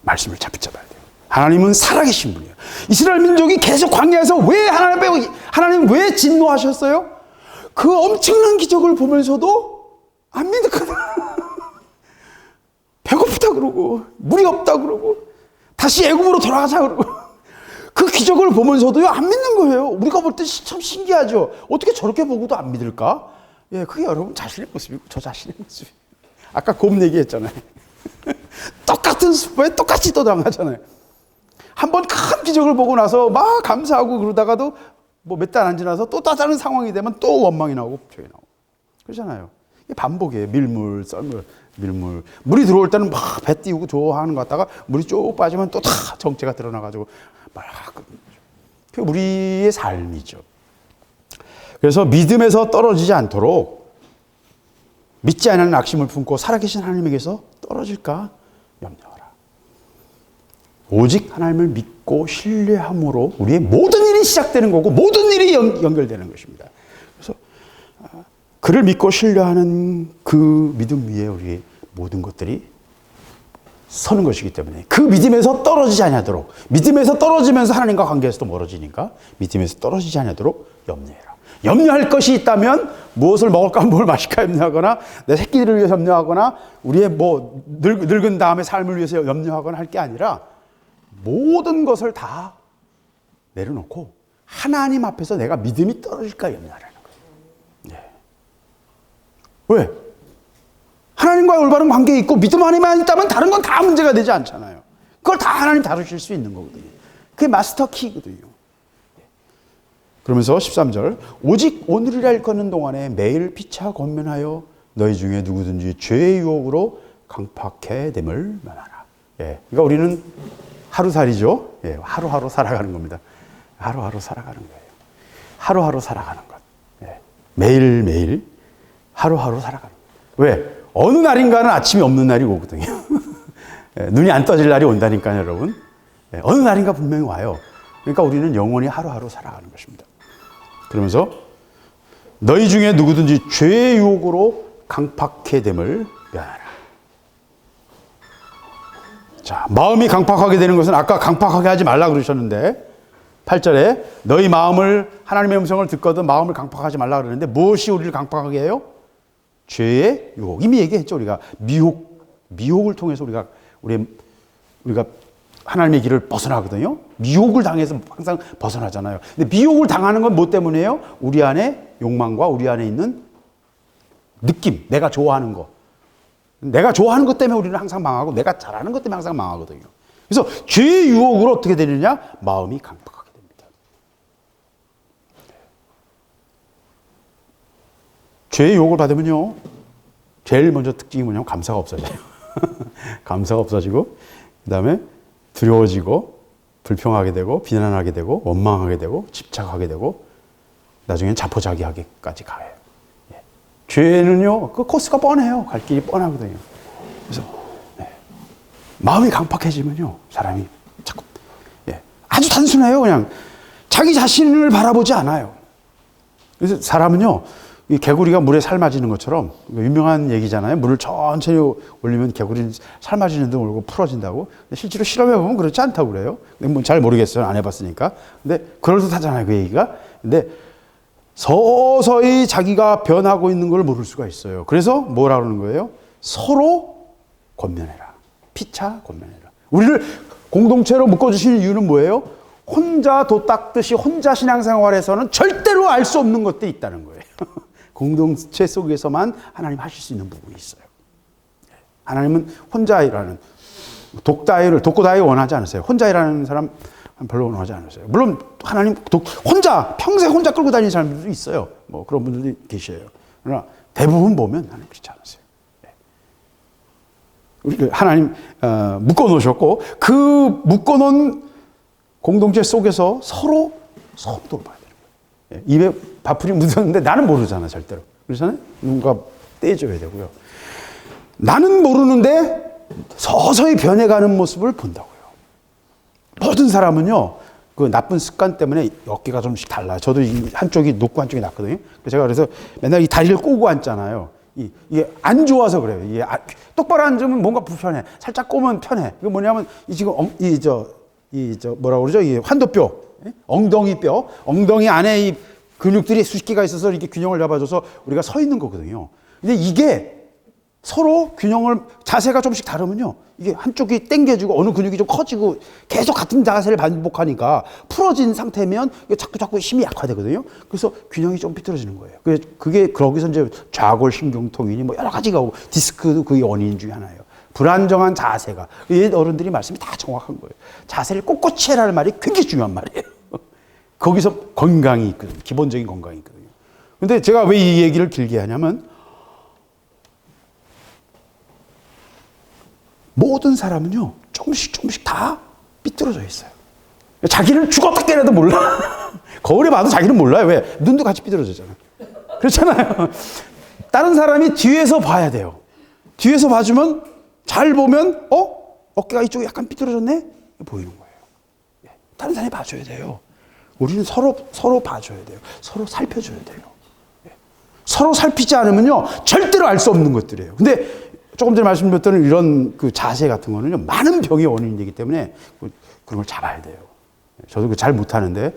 말씀을 잘 붙잡아야 돼요. 하나님은 살아계신 분이에요. 이스라엘 민족이 계속 광야에서 왜 하나님 왜 진노하셨어요? 그 엄청난 기적을 보면서도 안 믿거든. 배고프다 그러고 물이 없다 그러고 다시 애굽으로 돌아가자 그러고 그 기적을 보면서도요 안 믿는 거예요. 우리가 볼 때 참 신기하죠. 어떻게 저렇게 보고도 안 믿을까? 예, 그게 여러분 자신의 모습이고 저 자신의 모습이에요. 아까 곰 얘기했잖아요. 똑같은 수포에 똑같이 또 당하잖아요. 한번 큰 기적을 보고 나서 막 감사하고 그러다가도 뭐 몇 달 안 지나서 또 다른 상황이 되면 또 원망이 나오고 표현이 나오고 그러잖아요. 이게 반복이에요. 밀물, 썰물, 밀물. 물이 들어올 때는 막 배 띄우고 좋아하는 것 같다가 물이 쭉 빠지면 또 다 정체가 드러나가지고 막 그게 우리의 삶이죠. 그래서 믿음에서 떨어지지 않도록 믿지 않는 악심을 품고 살아계신 하나님에게서 떨어질까 염려하라. 오직 하나님을 믿고 신뢰함으로 우리의 모든 일이 시작되는 거고 모든 일이 연결되는 것입니다. 그래서 그를 믿고 신뢰하는 그 믿음 위에 우리의 모든 것들이 서는 것이기 때문에 그 믿음에서 떨어지지 아니하도록, 믿음에서 떨어지면서 하나님과 관계에서도 멀어지니까 믿음에서 떨어지지 아니하도록 염려해라. 염려할 것이 있다면 무엇을 먹을까, 뭘 마실까 염려하거나 내 새끼들을 위해서 염려하거나 우리의 뭐 늙은 다음에 삶을 위해서 염려하거나 할 게 아니라 모든 것을 다 내려놓고 하나님 앞에서 내가 믿음이 떨어질까 염려하라는 거예요. 네. 왜? 하나님과의 올바른 관계에 있고 믿음 안에만 있다면 다른 건 다 문제가 되지 않잖아요. 그걸 다 하나님 다루실 수 있는 거거든요. 그게 마스터 키거든요. 그러면서 13절 오직 오늘이라 일컫는 동안에 매일 피차 권면하여 너희 중에 누구든지 죄의 유혹으로 강팍해 됨을 면하라. 예, 그러니까 우리는 하루살이죠. 예, 하루하루 살아가는 겁니다. 하루하루 살아가는 거예요. 하루하루 살아가는 것. 예, 매일매일 하루하루 살아가는 거예요. 왜? 어느 날인가는 아침이 없는 날이 오거든요. 예, 눈이 안 떠질 날이 온다니까요, 여러분. 예, 어느 날인가 분명히 와요. 그러니까 우리는 영원히 하루하루 살아가는 것입니다. 그러면서 너희 중에 누구든지 죄의 유혹으로 강팍해 됨을 면하라. 자, 마음이 강팍하게 되는 것은 아까 강팍하게 하지 말라 그러셨는데 8절에 너희 마음을 하나님의 음성을 듣거든 마음을 강팍하지 말라 그러는데 무엇이 우리를 강팍하게 해요? 죄의 유혹. 이미 얘기했죠. 우리가 미혹을 통해서 우리가 우리가 하나님의 길을 벗어나거든요. 미혹을 당해서 항상 벗어나잖아요. 근데 미혹을 당하는 건 뭐 때문이에요? 우리 안에 욕망과 우리 안에 있는 느낌, 내가 좋아하는 거. 내가 좋아하는 것 때문에 우리는 항상 망하고 내가 잘하는 것 때문에 항상 망하거든요. 그래서 죄의 유혹으로 어떻게 되느냐? 마음이 강팍하게 됩니다. 죄의 유혹을 받으면요, 제일 먼저 특징이 뭐냐면 감사가 없어져요. 감사가 없어지고, 그 다음에 두려워지고, 불평하게 되고, 비난하게 되고, 원망하게 되고, 집착하게 되고, 나중엔 자포자기하기까지 가요. 예. 죄는요, 그 코스가 뻔해요. 갈 길이 뻔하거든요. 그래서 마음이 강팍해지면요, 사람이 자꾸 아주 단순해요. 그냥 자기 자신을 바라보지 않아요. 그래서 사람은요, 이 개구리가 물에 삶아지는 것처럼, 유명한 얘기잖아요. 물을 천천히 올리면 개구리는 삶아지는 등 올고 풀어진다고. 근데 실제로 실험해 보면 그렇지 않다고 그래요. 뭐 잘 모르겠어요. 안 해봤으니까. 근데 그럴듯하잖아요, 그 얘기가. 근데 서서히 자기가 변하고 있는 걸 모를 수가 있어요. 그래서 뭐라 그러는 거예요? 서로 권면해라. 피차 권면해라. 우리를 공동체로 묶어주시는 이유는 뭐예요? 혼자 도 닦듯이 혼자 신앙생활에서는 절대로 알 수 없는 것들이 있다는 거예요. 공동체 속에서만 하나님 하실 수 있는 부분이 있어요. 하나님은 혼자 일하는, 독고다이를 원하지 않으세요. 혼자 일하는 사람 별로 원하지 않으세요. 물론 하나님 혼자 평생 혼자 끌고 다니는 사람들도 있어요. 뭐 그런 분들이 계셔요. 그러나 대부분 보면 하나님 그렇지 않으세요. 우리 하나님 묶어놓으셨고, 그 묶어놓은 공동체 속에서 서로 돌봐야 돼요. 입에 밥풀이 묻었는데 나는 모르잖아, 절대로. 그래서 누군가 떼줘야 되고요. 나는 모르는데 서서히 변해가는 모습을 본다고요. 모든 사람은요, 그 나쁜 습관 때문에 어깨가 좀씩 달라요. 저도 한쪽이 높고 한쪽이 낮거든요. 제가 그래서 맨날 이 다리를 꼬고 앉잖아요. 이게 안 좋아서 그래요. 이게 똑바로 앉으면 뭔가 불편해. 살짝 꼬면 편해. 이거 뭐냐면 지금 뭐라 그러죠? 이 환도뼈, 엉덩이 안에 이 근육들이 수십 개가 있어서 이렇게 균형을 잡아줘서 우리가 서 있는 거거든요. 근데 이게 서로 자세가 조금씩 다르면요, 이게 한쪽이 당겨지고 어느 근육이 좀 커지고 계속 같은 자세를 반복하니까 풀어진 상태면 자꾸 힘이 약화되거든요. 그래서 균형이 좀 삐뚤어지는 거예요. 그게 거기서 이제 좌골 신경통이니 뭐 여러 가지가 오고 디스크도 그게 원인 중에 하나예요. 불안정한 자세가. 옛 어른들이 말씀이 다 정확한 거예요. 자세를 꼿꼿이 해라는 말이 굉장히 중요한 말이에요. 거기서 건강이 있거든요. 기본적인 건강이 있거든요. 근데 제가 왜 이 얘기를 길게 하냐면, 모든 사람은요, 조금씩 다 삐뚤어져 있어요. 자기를 죽었다 깨라도 몰라. 거울에 봐도 자기는 몰라요. 왜? 눈도 같이 삐뚤어졌잖아요. 그렇잖아요. 다른 사람이 뒤에서 봐야 돼요. 뒤에서 봐주면, 잘 보면, 어깨가 이쪽에 약간 삐뚤어졌네? 보이는 거예요. 다른 사람이 봐줘야 돼요. 우리는 서로 봐줘야 돼요. 서로 살펴줘야 돼요. 서로 살피지 않으면요, 절대로 알 수 없는 것들이에요. 근데 조금 전에 말씀드렸던 이런 그 자세 같은 거는요, 많은 병의 원인이기 때문에 그런 걸 잡아야 돼요. 저도 잘 못하는데,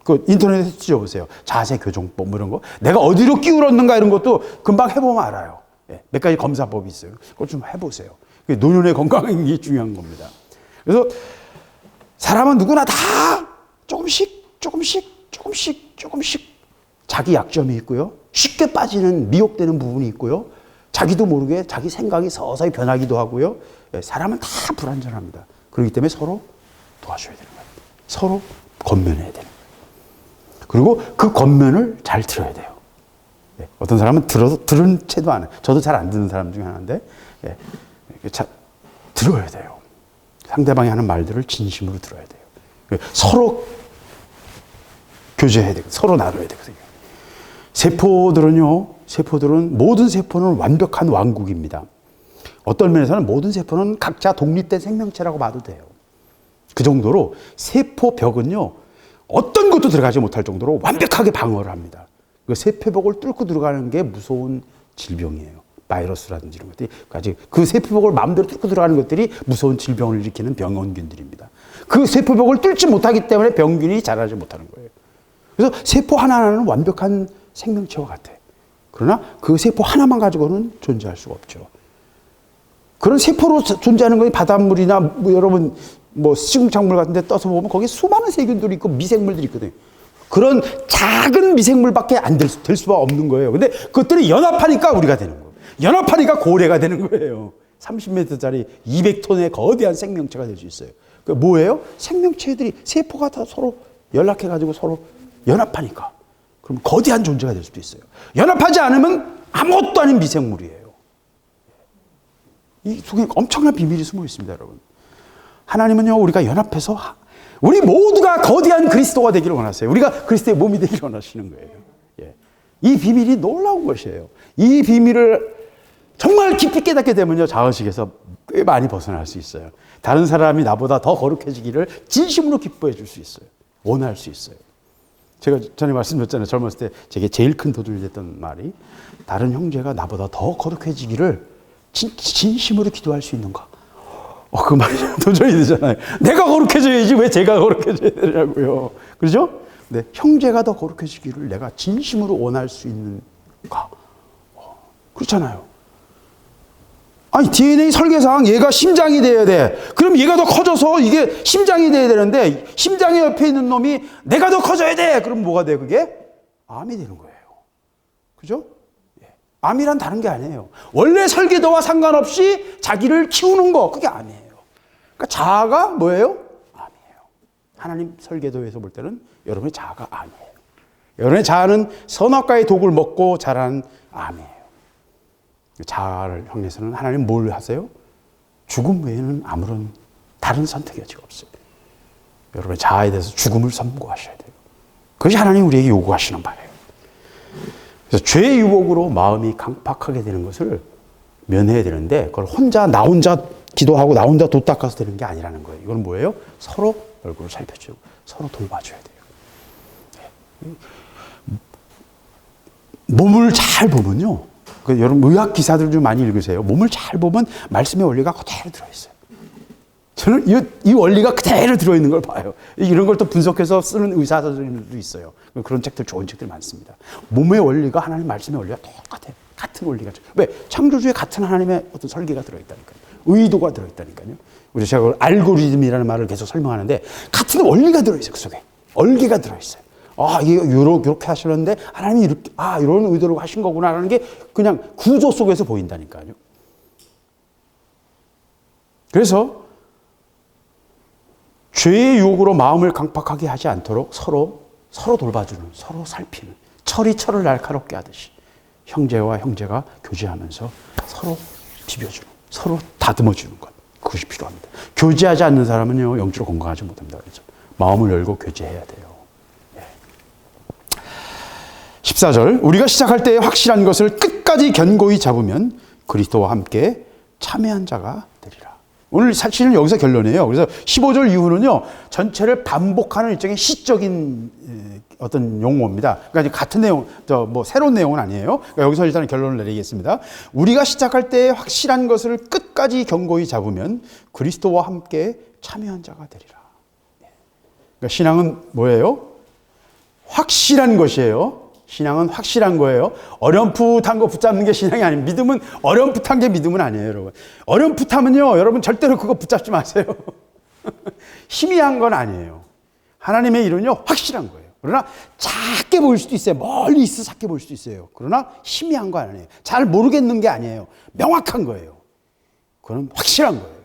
그 인터넷에 뒤져보세요. 자세 교정법 뭐 이런 거. 내가 어디로 기울었는가 이런 것도 금방 해보면 알아요. 몇 가지 검사법이 있어요. 그걸 좀 해보세요. 노년의 건강이 중요한 겁니다. 그래서 사람은 누구나 다 조금씩 자기 약점이 있고요. 쉽게 빠지는, 미혹되는 부분이 있고요. 자기도 모르게 자기 생각이 서서히 변하기도 하고요. 사람은 다 불완전합니다. 그렇기 때문에 서로 도와줘야 되는 거예요. 서로 권면해야 되는 거예요. 그리고 그 권면을 잘 들어야 돼요. 어떤 사람은 들은 채도 안 해요. 저도 잘 안 듣는 사람 중에 하나인데, 들어야 돼요. 상대방이 하는 말들을 진심으로 들어야 돼요. 서로 교제해야 되고, 서로 나눠야 되거든요. 세포들은 모든 세포는 완벽한 왕국입니다. 어떤 면에서는 모든 세포는 각자 독립된 생명체라고 봐도 돼요. 그 정도로 세포벽은요, 어떤 것도 들어가지 못할 정도로 완벽하게 방어를 합니다. 그 세포벽을 뚫고 들어가는 게 무서운 질병이에요. 바이러스라든지 이런 것들이. 그 세포벽을 마음대로 뚫고 들어가는 것들이 무서운 질병을 일으키는 병원균들입니다. 그 세포벽을 뚫지 못하기 때문에 병균이 자라지 못하는 거예요. 그래서 세포 하나하나는 완벽한 생명체와 같아요. 그러나 그 세포 하나만 가지고는 존재할 수가 없죠. 그런 세포로 존재하는 거 바닷물이나 뭐 여러분 뭐 시궁창물 같은 데 떠서 보면 거기에 수많은 세균들이 있고 미생물들이 있거든요. 그런 작은 미생물밖에 안 될 수가 없는 거예요. 근데 그것들이 연합하니까 우리가 되는 거예요. 연합하니까 고래가 되는 거예요. 30m짜리 200톤의 거대한 생명체가 될 수 있어요. 그 뭐예요? 생명체들이 세포가 다 서로 연락해가지고 서로 연합하니까. 그럼 거대한 존재가 될 수도 있어요. 연합하지 않으면 아무것도 아닌 미생물이에요. 이 속에 엄청난 비밀이 숨어 있습니다, 여러분. 하나님은요, 우리가 연합해서 우리 모두가 거대한 그리스도가 되기를 원하세요. 우리가 그리스도의 몸이 되기를 원하시는 거예요. 예. 이 비밀이 놀라운 것이에요. 이 비밀을 정말 깊이 깨닫게 되면요, 자의식에서 꽤 많이 벗어날 수 있어요. 다른 사람이 나보다 더 거룩해지기를 진심으로 기뻐해 줄 수 있어요. 원할 수 있어요. 제가 전에 말씀드렸잖아요. 젊었을 때 제게 제일 큰 도전이 됐던 말이, 다른 형제가 나보다 더 거룩해지기를 진심으로 기도할 수 있는가? 그 말이 도전이 되잖아요. 내가 거룩해져야지 왜 제가 거룩해져야 되냐고요. 그렇죠? 네, 형제가 더 거룩해지기를 내가 진심으로 원할 수 있는가? 그렇잖아요. 아니, DNA 설계상 얘가 심장이 돼야 돼. 그럼 얘가 더 커져서 이게 심장이 돼야 되는데, 심장의 옆에 있는 놈이 내가 더 커져야 돼. 그럼 뭐가 돼, 그게? 암이 되는 거예요. 그죠? 암이란 다른 게 아니에요. 원래 설계도와 상관없이 자기를 키우는 거, 그게 암이에요. 그러니까 자아가 뭐예요? 암이에요. 하나님 설계도에서 볼 때는 여러분의 자아가 암이에요. 여러분의 자아는 선악과의 독을 먹고 자란 암이에요. 자아를 향해서는 하나님 뭘 하세요? 죽음 외에는 아무런 다른 선택의 여지가 없어요. 여러분의 자아에 대해서 죽음을 선고하셔야 돼요. 그것이 하나님 우리에게 요구하시는 바예요. 그래서 죄의 유혹으로 마음이 강팍하게 되는 것을 면해야 되는데, 그걸 나 혼자 기도하고 나 혼자 도 닦아서 되는 게 아니라는 거예요. 이건 뭐예요? 서로 얼굴을 살펴주고 서로 돌봐줘야 돼요. 몸을 잘 보면요, 여러분 의학 기사들 좀 많이 읽으세요. 몸을 잘 보면 말씀의 원리가 그대로 들어있어요. 저는 이 원리가 그대로 들어있는 걸 봐요. 이런 걸 또 분석해서 쓰는 의사들도 있어요. 그런 책들, 좋은 책들 많습니다. 몸의 원리가 하나님 말씀의 원리가 똑같아요. 같은 원리가. 왜? 창조주에 같은 하나님의 어떤 설계가 들어있다니까요. 의도가 들어있다니까요. 우리 제가 그걸 알고리즘이라는 말을 계속 설명하는데, 같은 원리가 들어있어요. 그 속에. 얼개가 들어있어요. 이게 이렇게 하시는데 하나님이 이렇게, 이런 의도로 하신 거구나라는 게 그냥 구조 속에서 보인다니까요. 그래서 죄의 유혹으로 마음을 강팍하게 하지 않도록 서로 돌봐주는, 서로 살피는, 철이 철을 날카롭게 하듯이 형제와 형제가 교제하면서 서로 비벼주는, 서로 다듬어주는 것, 그것이 필요합니다. 교제하지 않는 사람은요, 영적으로 건강하지 못합니다. 그래서 마음을 열고 교제해야 돼요. 14절, 우리가 시작할 때에 확실한 것을 끝까지 견고히 잡으면 그리스도와 함께 참여한 자가 되리라. 오늘 사실은 여기서 결론이에요. 그래서 15절 이후는요, 전체를 반복하는 일종의 시적인 어떤 용어입니다. 그러니까 같은 내용, 새로운 내용은 아니에요. 그러니까 여기서 일단 결론을 내리겠습니다. 우리가 시작할 때에 확실한 것을 끝까지 견고히 잡으면 그리스도와 함께 참여한 자가 되리라. 그러니까 신앙은 뭐예요? 확실한 것이에요. 신앙은 확실한 거예요. 어렴풋한 거 붙잡는 게 신앙이 아닙니다. 믿음은 어렴풋한 게 믿음은 아니에요, 여러분. 어렴풋하면요, 여러분 절대로 그거 붙잡지 마세요. 희미한 건 아니에요. 하나님의 일은요, 확실한 거예요. 그러나 작게 보일 수도 있어요. 멀리 있어 작게 보일 수도 있어요. 그러나 희미한 거 아니에요. 잘 모르겠는 게 아니에요. 명확한 거예요. 그건 확실한 거예요.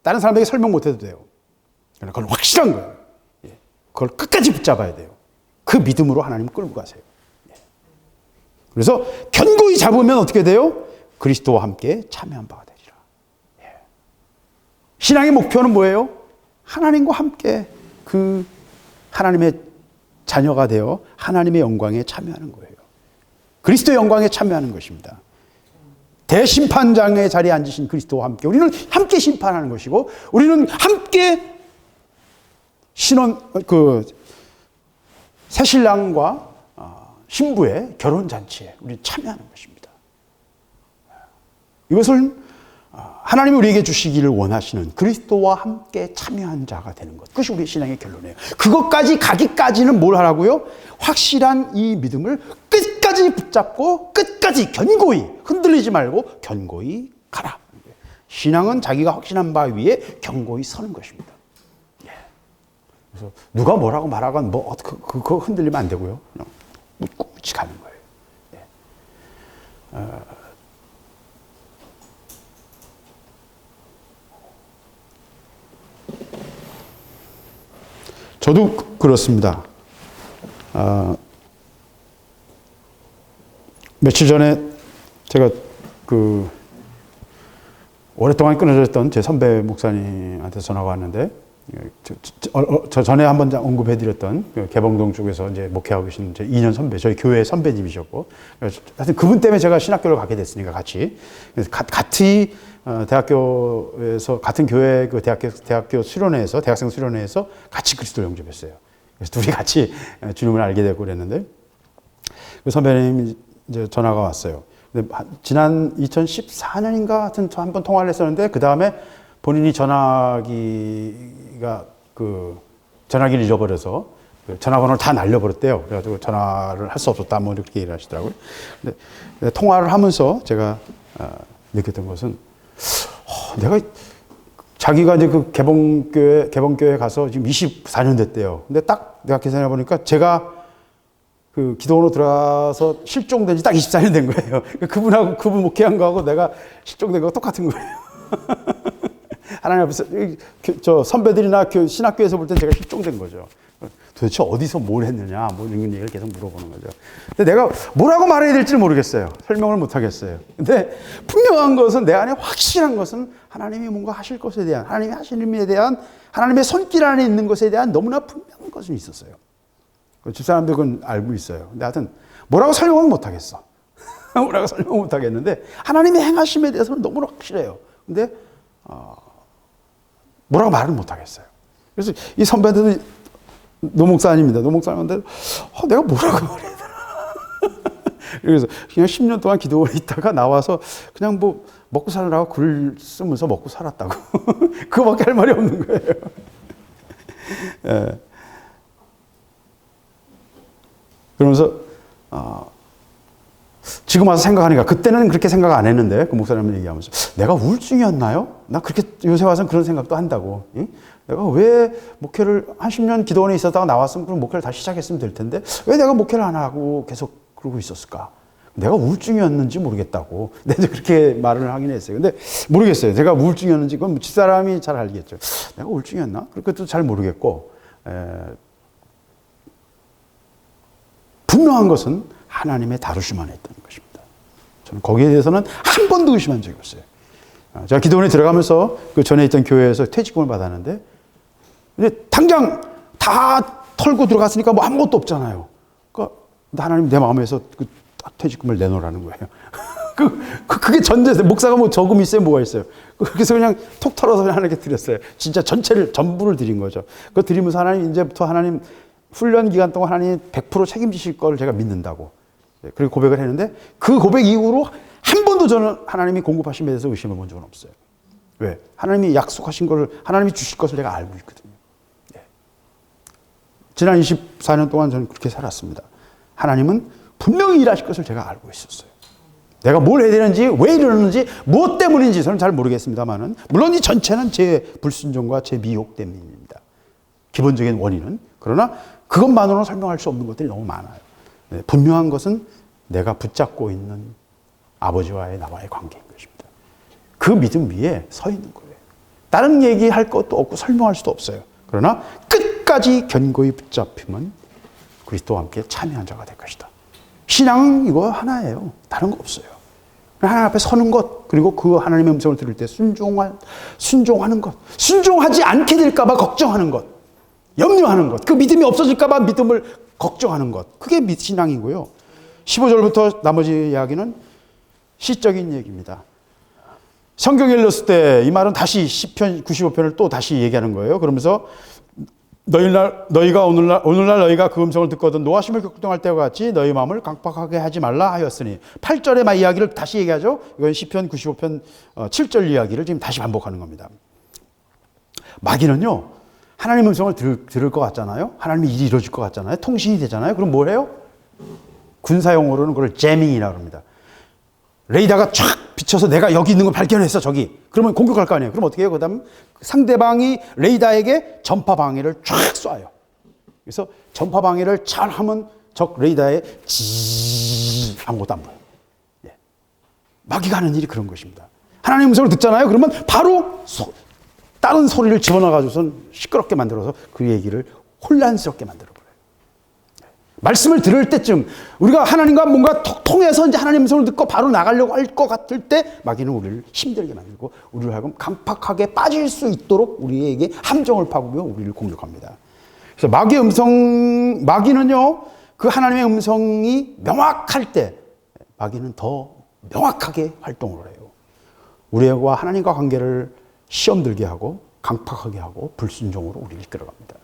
다른 사람에게 설명 못 해도 돼요. 그러나 그건 확실한 거예요. 그걸 끝까지 붙잡아야 돼요. 그 믿음으로 하나님 끌고 가세요. 그래서 견고히 잡으면 어떻게 돼요? 그리스도와 함께 참여한 바가 되리라. 신앙의 목표는 뭐예요? 하나님과 함께 그 하나님의 자녀가 되어 하나님의 영광에 참여하는 거예요. 그리스도의 영광에 참여하는 것입니다. 대심판장의 자리에 앉으신 그리스도와 함께 우리는 함께 심판하는 것이고, 우리는 함께 새신랑과 신부의 결혼잔치에 우리 참여하는 것입니다. 이것을 하나님이 우리에게 주시기를 원하시는 그리스도와 함께 참여한 자가 되는 것, 그것이 우리의 신앙의 결론이에요. 그것까지 가기까지는 뭘 하라고요? 확실한 이 믿음을 끝까지 붙잡고 끝까지 견고히 흔들리지 말고 견고히 가라. 신앙은 자기가 확신한 바 위에 견고히 서는 것입니다. 예. 그래서 누가 뭐라고 말하건 그거 흔들리면 안 되고요. 그냥 꿋꿋이 가는 거예요. 예. 저도 그렇습니다. 며칠 전에 제가 오랫동안 끊어져 있던 제 선배 목사님한테 전화가 왔는데, 저 전에 한번 언급해드렸던 개봉동 쪽에서 이제 목회하고 계신 제 2년 선배, 저희 교회 선배님이셨고, 하여튼 그분 때문에 제가 신학교를 가게 됐으니까 같이. 같이 대학교에서, 같은 교회 그 대학교 수련회에서, 대학생 수련회에서 같이 그리스도를 영접했어요. 그래서 둘이 같이 주님을 알게 되고 그랬는데, 그 선배님이 이제 전화가 왔어요. 근데 지난 2014년인가 하여튼 한번 통화를 했었는데, 그 다음에 본인이 전화기를 잃어버려서 전화번호를 다 날려버렸대요. 그래가지고 전화를 할 수 없었다, 뭐 이렇게 얘기를 하시더라고요. 근데 통화를 하면서 제가 느꼈던 것은, 내가 자기가 이제 그 개봉교회 가서 지금 24년 됐대요. 근데 딱 내가 계산해 보니까 제가 그 기도원으로 들어가서 실종된 지 딱 24년 된 거예요. 그분 목회한 거하고 내가 실종된 거가 똑같은 거예요. 하나님 앞에서, 저 선배들이나 신학교에서 볼 땐 제가 실종된 거죠. 도대체 어디서 뭘 했느냐, 뭐 이런 얘기를 계속 물어보는 거죠. 근데 내가 뭐라고 말해야 될지 모르겠어요. 설명을 못 하겠어요. 근데 분명한 것은, 내 안에 확실한 것은 하나님이 뭔가 하실 것에 대한, 하나님이 하시는 일에 대한, 하나님의 손길 안에 있는 것에 대한 너무나 분명한 것은 있었어요. 집사람들 그건 알고 있어요. 근데 하여튼 뭐라고 설명은 못 하겠어. 뭐라고 설명 못 하겠는데, 하나님의 행하심에 대해서는 너무나 확실해요. 근데 뭐라고 말을 못 하겠어요. 그래서 이 선배들은 노목사님입니다. 노목사님한테 내가 뭐라고 말해야 되나. 그래서 그냥 10년 동안 기도원에 있다가 나와서 그냥 뭐 먹고 살라고 글 쓰면서 먹고 살았다고. 그거밖에 할 말이 없는 거예요. 예. 그러면서 지금 와서 생각하니까, 그때는 그렇게 생각 안 했는데, 그 목사님 얘기하면서 내가 우울증이었나요? 나 그렇게 요새 와서는 그런 생각도 한다고. 응? 내가 왜 목회를 한 10년 기도원에 있었다가 나왔으면 그럼 목회를 다시 시작했으면 될 텐데 왜 내가 목회를 안 하고 계속 그러고 있었을까? 내가 우울증이었는지 모르겠다고. 내가 그렇게 말을 하긴 했어요. 근데 모르겠어요. 제가 우울증이었는지, 그건 집사람이 잘 알겠죠. 내가 우울증이었나? 그것도 잘 모르겠고, 분명한 것은 하나님의 다루심 안에 있다는 것입니다. 저는 거기에 대해서는 한 번도 의심한 적이 없어요. 제가 기도원에 들어가면서 그 전에 있던 교회에서 퇴직금을 받았는데, 이제 당장 다 털고 들어갔으니까 뭐 아무것도 없잖아요. 그러니까 하나님 내 마음에서 그 퇴직금을 내놓으라는 거예요. 그게 전제세. 목사가 뭐 저금이 있어요, 뭐가 있어요. 그래서 그냥 톡 털어서 하나님께 드렸어요. 진짜 전부를 드린 거죠. 그거 드리면서 하나님, 이제부터 하나님 훈련 기간 동안 하나님 100% 책임지실 걸 제가 믿는다고. 그리고 고백을 했는데, 그 고백 이후로 한 번도 저는 하나님이 공급하심에 대해서 의심을 본 적은 없어요. 왜? 하나님이 약속하신 걸, 하나님이 주실 것을 제가 알고 있거든요. 네. 지난 24년 동안 저는 그렇게 살았습니다. 하나님은 분명히 일하실 것을 제가 알고 있었어요. 내가 뭘 해야 되는지, 왜 이러는지, 무엇 때문인지 저는 잘 모르겠습니다만은, 물론 이 전체는 제 불순종과 제 미혹 때문입니다. 기본적인 원인은. 그러나 그것만으로는 설명할 수 없는 것들이 너무 많아요. 네, 분명한 것은 내가 붙잡고 있는 아버지와의 나와의 관계인 것입니다. 그 믿음 위에 서 있는 거예요. 다른 얘기할 것도 없고 설명할 수도 없어요. 그러나 끝까지 견고히 붙잡히면 그리스도와 함께 참여한 자가 될 것이다. 신앙은 이거 하나예요. 다른 거 없어요. 하나님 앞에 서는 것, 그리고 그 하나님의 음성을 들을 때 순종하는 것, 순종하지 않게 될까 봐 걱정하는 것, 염려하는 것, 그 믿음이 없어질까 봐 믿음을 걱정하는 것, 그게 신앙이고요. 15절부터 나머지 이야기는 시적인 얘기입니다. 성경에 읽었을 때 이 말은 다시 시편 95편을 또 다시 얘기하는 거예요. 그러면서 너희가 오늘날 너희가 그 음성을 듣거든 노하심을 격동할 때와 같이 너희 마음을 강팍하게 하지 말라 하였으니, 8절의 이야기를 다시 얘기하죠. 이건 시편 95편 7절 이야기를 지금 다시 반복하는 겁니다. 마귀는요, 하나님 음성을 들을 것 같잖아요. 하나님의 일이 이루어질 것 같잖아요. 통신이 되잖아요. 그럼 뭘 해요? 군사용어로는 그걸 재밍이라고 합니다. 레이더가 촥 비춰서 내가 여기 있는 걸 발견했어, 저기. 그러면 공격할 거 아니에요. 그럼 어떻게 해요? 그 다음 상대방이 레이더에게 전파 방해를 쫙 쏴요. 그래서 전파 방해를 잘 하면 적 레이더에 아무것도 안 보여요. 예. 마귀가 하는 일이 그런 것입니다. 하나님의 음성을 듣잖아요. 그러면 바로 다른 소리를 집어넣어가지고선 시끄럽게 만들어서 그 얘기를 혼란스럽게 만들어버려요. 말씀을 들을 때쯤 우리가 하나님과 뭔가 통해서 이제 하나님의 음성을 듣고 바로 나가려고 할 것 같을 때 마귀는 우리를 힘들게 만들고 우리를 하여금 강팍하게 빠질 수 있도록 우리에게 함정을 파고며 우리를 공격합니다. 그래서 마귀는요, 그 하나님의 음성이 명확할 때 마귀는 더 명확하게 활동을 해요. 우리와 하나님과 관계를 시험 들게 하고 강팍하게 하고 불순종으로 우리를 이끌어갑니다.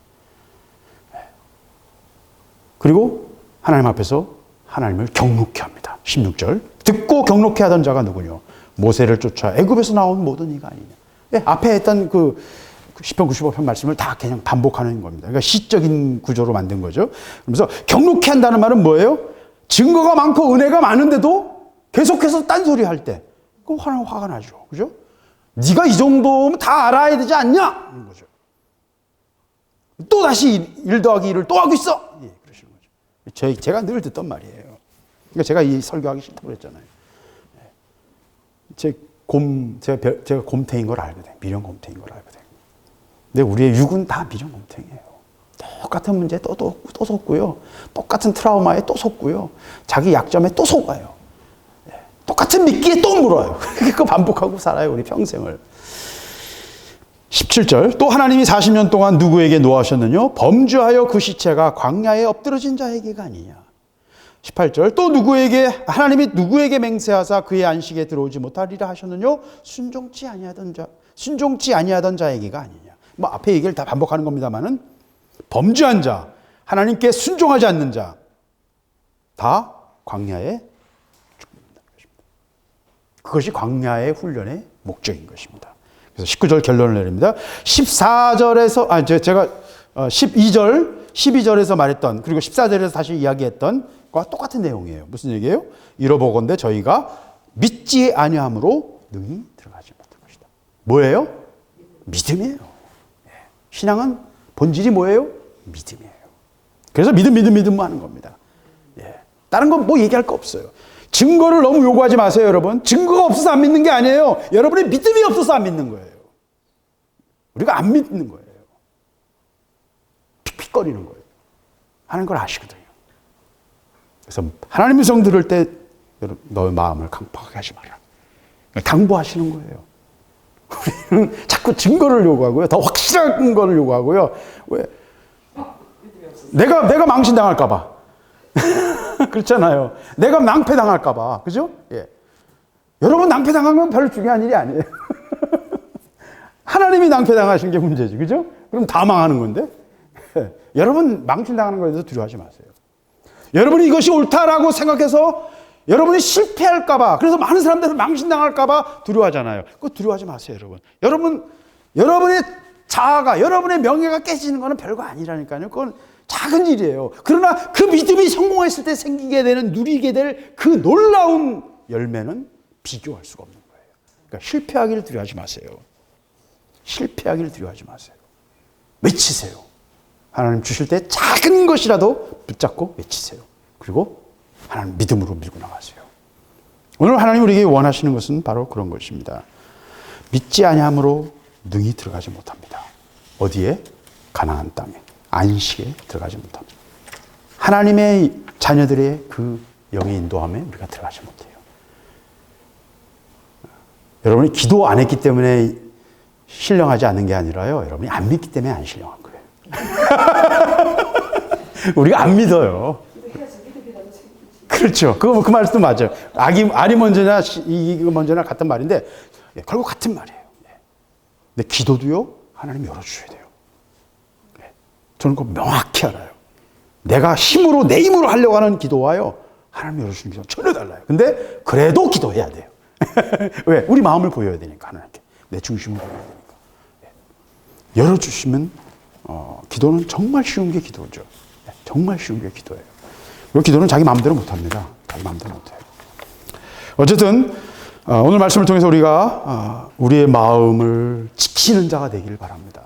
그리고 하나님 앞에서 하나님을 경록케 합니다. 16절. 듣고 경록케 하던 자가 누구냐? 모세를 쫓아 애굽에서 나온 모든 이가 아니냐. 네, 앞에 했던 그 시편 95편 말씀을 다 그냥 반복하는 겁니다. 그러니까 시적인 구조로 만든 거죠. 그러면서 경록케 한다는 말은 뭐예요? 증거가 많고 은혜가 많은데도 계속해서 딴소리 할 때 그 화가 나죠. 그죠? 네가 이 정도면 다 알아야 되지 않냐? 이런 거죠. 또 다시 1 더하기 1을 또 하고 있어. 예, 그러시는 거죠. 제가 늘 듣던 말이에요. 그러니까 제가 이 설교하기 싫다고 그랬잖아요. 제가 곰탱인 걸 알거든요. 미련 곰탱인 걸 알거든요. 근데 우리의 육은 다 미련 곰탱이에요. 똑같은 문제에 또 속고요. 똑같은 트라우마에 또 속고요. 자기 약점에 또 속아요. 똑같은 미끼에 또 물어요. 그거 반복하고 살아요, 우리 평생을. 17절. 또 하나님이 40년 동안 누구에게 노하셨느냐? 범죄하여 그 시체가 광야에 엎드러진 자에게가 아니냐. 18절. 또 하나님이 누구에게 맹세하사 그의 안식에 들어오지 못하리라 하셨느냐? 순종치 아니하던 자에게가 아니냐. 뭐 앞에 얘기를 다 반복하는 겁니다만은 범죄한 자, 하나님께 순종하지 않는 자, 다 광야에 그것이 광야의 훈련의 목적인 것입니다. 그래서 19절 결론을 내립니다. 14절에서, 제가 12절에서 말했던, 그리고 14절에서 다시 이야기했던 것과 똑같은 내용이에요. 무슨 얘기예요? 이러보건대 저희가 믿지 아니함으로 능히 들어가지 못한 것이다. 뭐예요? 믿음이에요. 신앙은 본질이 뭐예요? 믿음이에요. 그래서 믿음 하는 겁니다. 다른 건 뭐 얘기할 거 없어요. 증거를 너무 요구하지 마세요, 여러분. 증거가 없어서 안 믿는 게 아니에요. 여러분의 믿음이 없어서 안 믿는 거예요. 우리가 안 믿는 거예요. 픽픽거리는 거예요. 하는 걸 아시거든요. 그래서 하나님의 성 들을 때 너의 마음을 강팍하게 하지 마라. 당부하시는 거예요. 우리는 자꾸 증거를 요구하고요. 더 확실한 걸 요구하고요. 왜? 내가 망신당할까 봐. 그렇잖아요. 내가 낭패당할까 봐. 그죠? 예. 여러분 낭패당한 건 별로 중요한 일이 아니에요. 하나님이 낭패당하신 게 문제지. 그죠? 그럼 다 망하는 건데. 여러분 망신당하는 거에 대해서 두려워하지 마세요. 여러분이 이것이 옳다라고 생각해서 여러분이 실패할까 봐, 그래서 많은 사람들은 망신당할까 봐 두려워하잖아요. 그거 두려워하지 마세요, 여러분. 여러분의 자아가, 여러분의 명예가 깨지는 거는 별거 아니라니까요. 그건 작은 일이에요. 그러나 그 믿음이 성공했을 때 생기게 되는, 누리게 될 그 놀라운 열매는 비교할 수가 없는 거예요. 그러니까 실패하기를 두려워하지 마세요. 실패하기를 두려워하지 마세요. 외치세요. 하나님 주실 때 작은 것이라도 붙잡고 외치세요. 그리고 하나님 믿음으로 밀고 나가세요. 오늘 하나님 우리에게 원하시는 것은 바로 그런 것입니다. 믿지 아니함으로 능히 들어가지 못합니다. 어디에? 가나안 땅에, 안식에 들어가지 못합니다. 하나님의 자녀들의 그 영의 인도함에 우리가 들어가지 못해요. 여러분이 기도 안 했기 때문에 신령하지 않은 게 아니라요, 여러분이 안 믿기 때문에 안 신령한 거예요. 우리가 안 믿어요. 그렇죠. 그 말도 맞아요. 알이 먼저냐, 이거 먼저냐 같은 말인데, 결국 같은 말이에요. 근데 기도도요, 하나님 열어주셔야 돼요. 저는 그거 명확히 알아요. 내가 힘으로, 내 힘으로 하려고 하는 기도와요, 하나님 열어주시는 기도는 전혀 달라요. 근데 그래도 기도해야 돼요. 왜? 우리 마음을 보여야 되니까, 하나님께. 내 중심을 보여야 되니까. 열어주시면, 기도는 정말 쉬운 게 기도죠. 정말 쉬운 게 기도예요. 그리고 기도는 자기 마음대로 못합니다. 자기 마음대로 못해요. 어쨌든 오늘 말씀을 통해서 우리가 우리의 마음을 지키는 자가 되기를 바랍니다.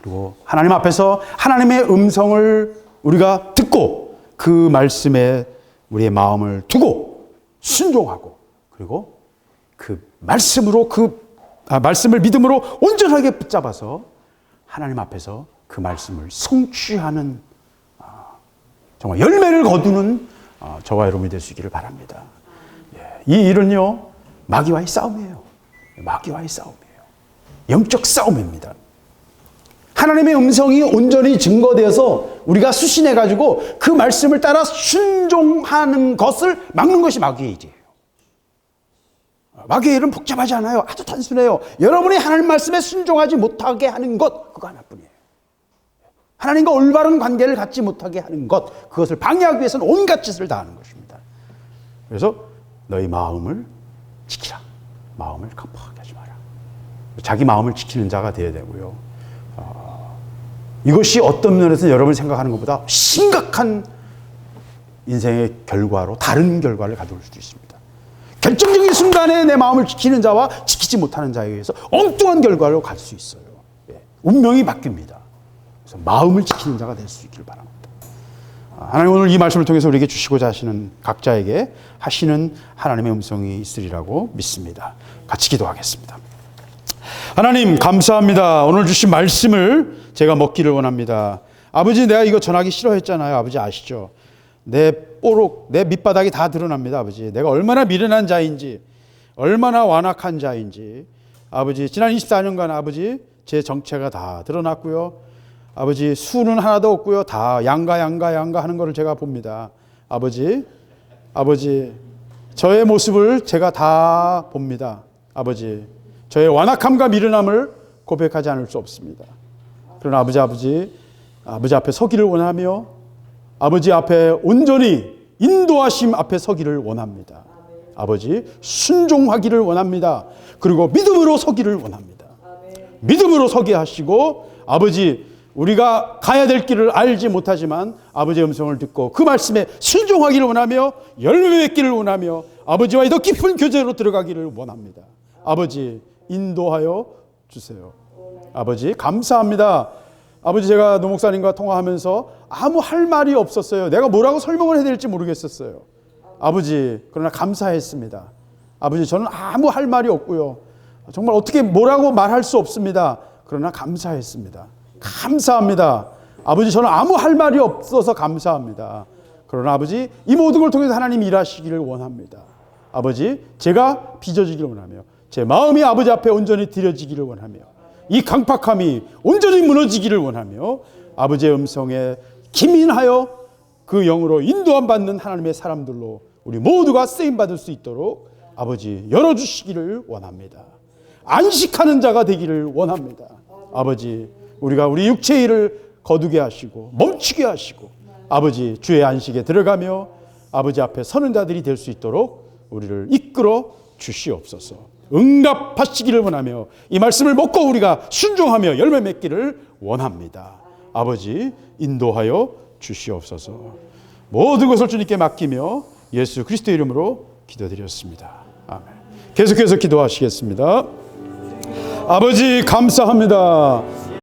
그리고 하나님 앞에서 하나님의 음성을 우리가 듣고 그 말씀에 우리의 마음을 두고 순종하고, 그리고 그 말씀으로 말씀을 믿음으로 온전하게 붙잡아서 하나님 앞에서 그 말씀을 성취하는 정말 열매를 거두는 저와 여러분이 될 수 있기를 바랍니다. 이 일은요, 마귀와의 싸움이에요. 마귀와의 싸움이에요. 영적 싸움입니다. 하나님의 음성이 온전히 증거되어서 우리가 수신해가지고 그 말씀을 따라 순종하는 것을 막는 것이 마귀의 일이에요. 마귀의 일은 복잡하지 않아요. 아주 단순해요. 여러분이 하나님 말씀에 순종하지 못하게 하는 것, 그거 하나뿐이에요. 하나님과 올바른 관계를 갖지 못하게 하는 것, 그것을 방해하기 위해서는 온갖 짓을 다 하는 것입니다. 그래서 너희 마음을 지키라. 마음을 깜빡하게 하지 마라. 자기 마음을 지키는 자가 되어야 되고요. 이것이 어떤 면에서 여러분이 생각하는 것보다 심각한 인생의 결과로 다른 결과를 가져올 수도 있습니다. 결정적인 순간에 내 마음을 지키는 자와 지키지 못하는 자에 의해서 엉뚱한 결과로 갈 수 있어요. 운명이 바뀝니다. 그래서 마음을 지키는 자가 될 수 있기를 바랍니다. 하나님 오늘 이 말씀을 통해서 우리에게 주시고자 하시는 각자에게 하시는 하나님의 음성이 있으리라고 믿습니다. 같이 기도하겠습니다. 하나님 감사합니다. 오늘 주신 말씀을 제가 먹기를 원합니다. 아버지, 내가 이거 전하기 싫어했잖아요. 아버지 아시죠? 내 밑바닥이 다 드러납니다. 아버지, 내가 얼마나 미련한 자인지, 얼마나 완악한 자인지, 아버지 지난 24년간 아버지 제 정체가 다 드러났고요. 아버지 수는 하나도 없고요. 다 양가 하는 것을 제가 봅니다. 아버지 저의 모습을 제가 다 봅니다. 아버지 저의 완악함과 미련함을 고백하지 않을 수 없습니다. 그러나 아버지 앞에 서기를 원하며 아버지 앞에 온전히 인도하심 앞에 서기를 원합니다. 아버지 순종하기를 원합니다. 그리고 믿음으로 서기를 원합니다. 믿음으로 서게 하시고 아버지 우리가 가야 될 길을 알지 못하지만 아버지의 음성을 듣고 그 말씀에 순종하기를 원하며 열매 맺기를 원하며 아버지와의 더 깊은 교제로 들어가기를 원합니다. 아버지 인도하여 주세요. 아버지 감사합니다. 아버지 제가 노 목사님과 통화하면서 아무 할 말이 없었어요. 내가 뭐라고 설명을 해야 될지 모르겠었어요. 아버지 그러나 감사했습니다. 아버지 저는 아무 할 말이 없고요. 정말 어떻게 뭐라고 말할 수 없습니다. 그러나 감사했습니다. 감사합니다. 아버지 저는 아무 할 말이 없어서 감사합니다. 그러나 아버지 이 모든 걸 통해서 하나님 일하시기를 원합니다. 아버지 제가 빚어지기를 원하며 제 마음이 아버지 앞에 온전히 드려지기를 원하며 이 강팍함이 온전히 무너지기를 원하며 아버지의 음성에 기민하여 그 영으로 인도함 받는 하나님의 사람들로 우리 모두가 쓰임받을 수 있도록 아버지 열어주시기를 원합니다. 안식하는 자가 되기를 원합니다. 아버지 우리가 우리 육체의 일을 거두게 하시고 멈추게 하시고 아버지 주의 안식에 들어가며 아버지 앞에 서는 자들이 될 수 있도록 우리를 이끌어 주시옵소서. 응답하시기를 원하며 이 말씀을 먹고 우리가 순종하며 열매 맺기를 원합니다. 아버지 인도하여 주시옵소서. 모든 것을 주님께 맡기며 예수 그리스도의 이름으로 기도드렸습니다. 아멘. 계속해서 기도하시겠습니다. 아버지 감사합니다.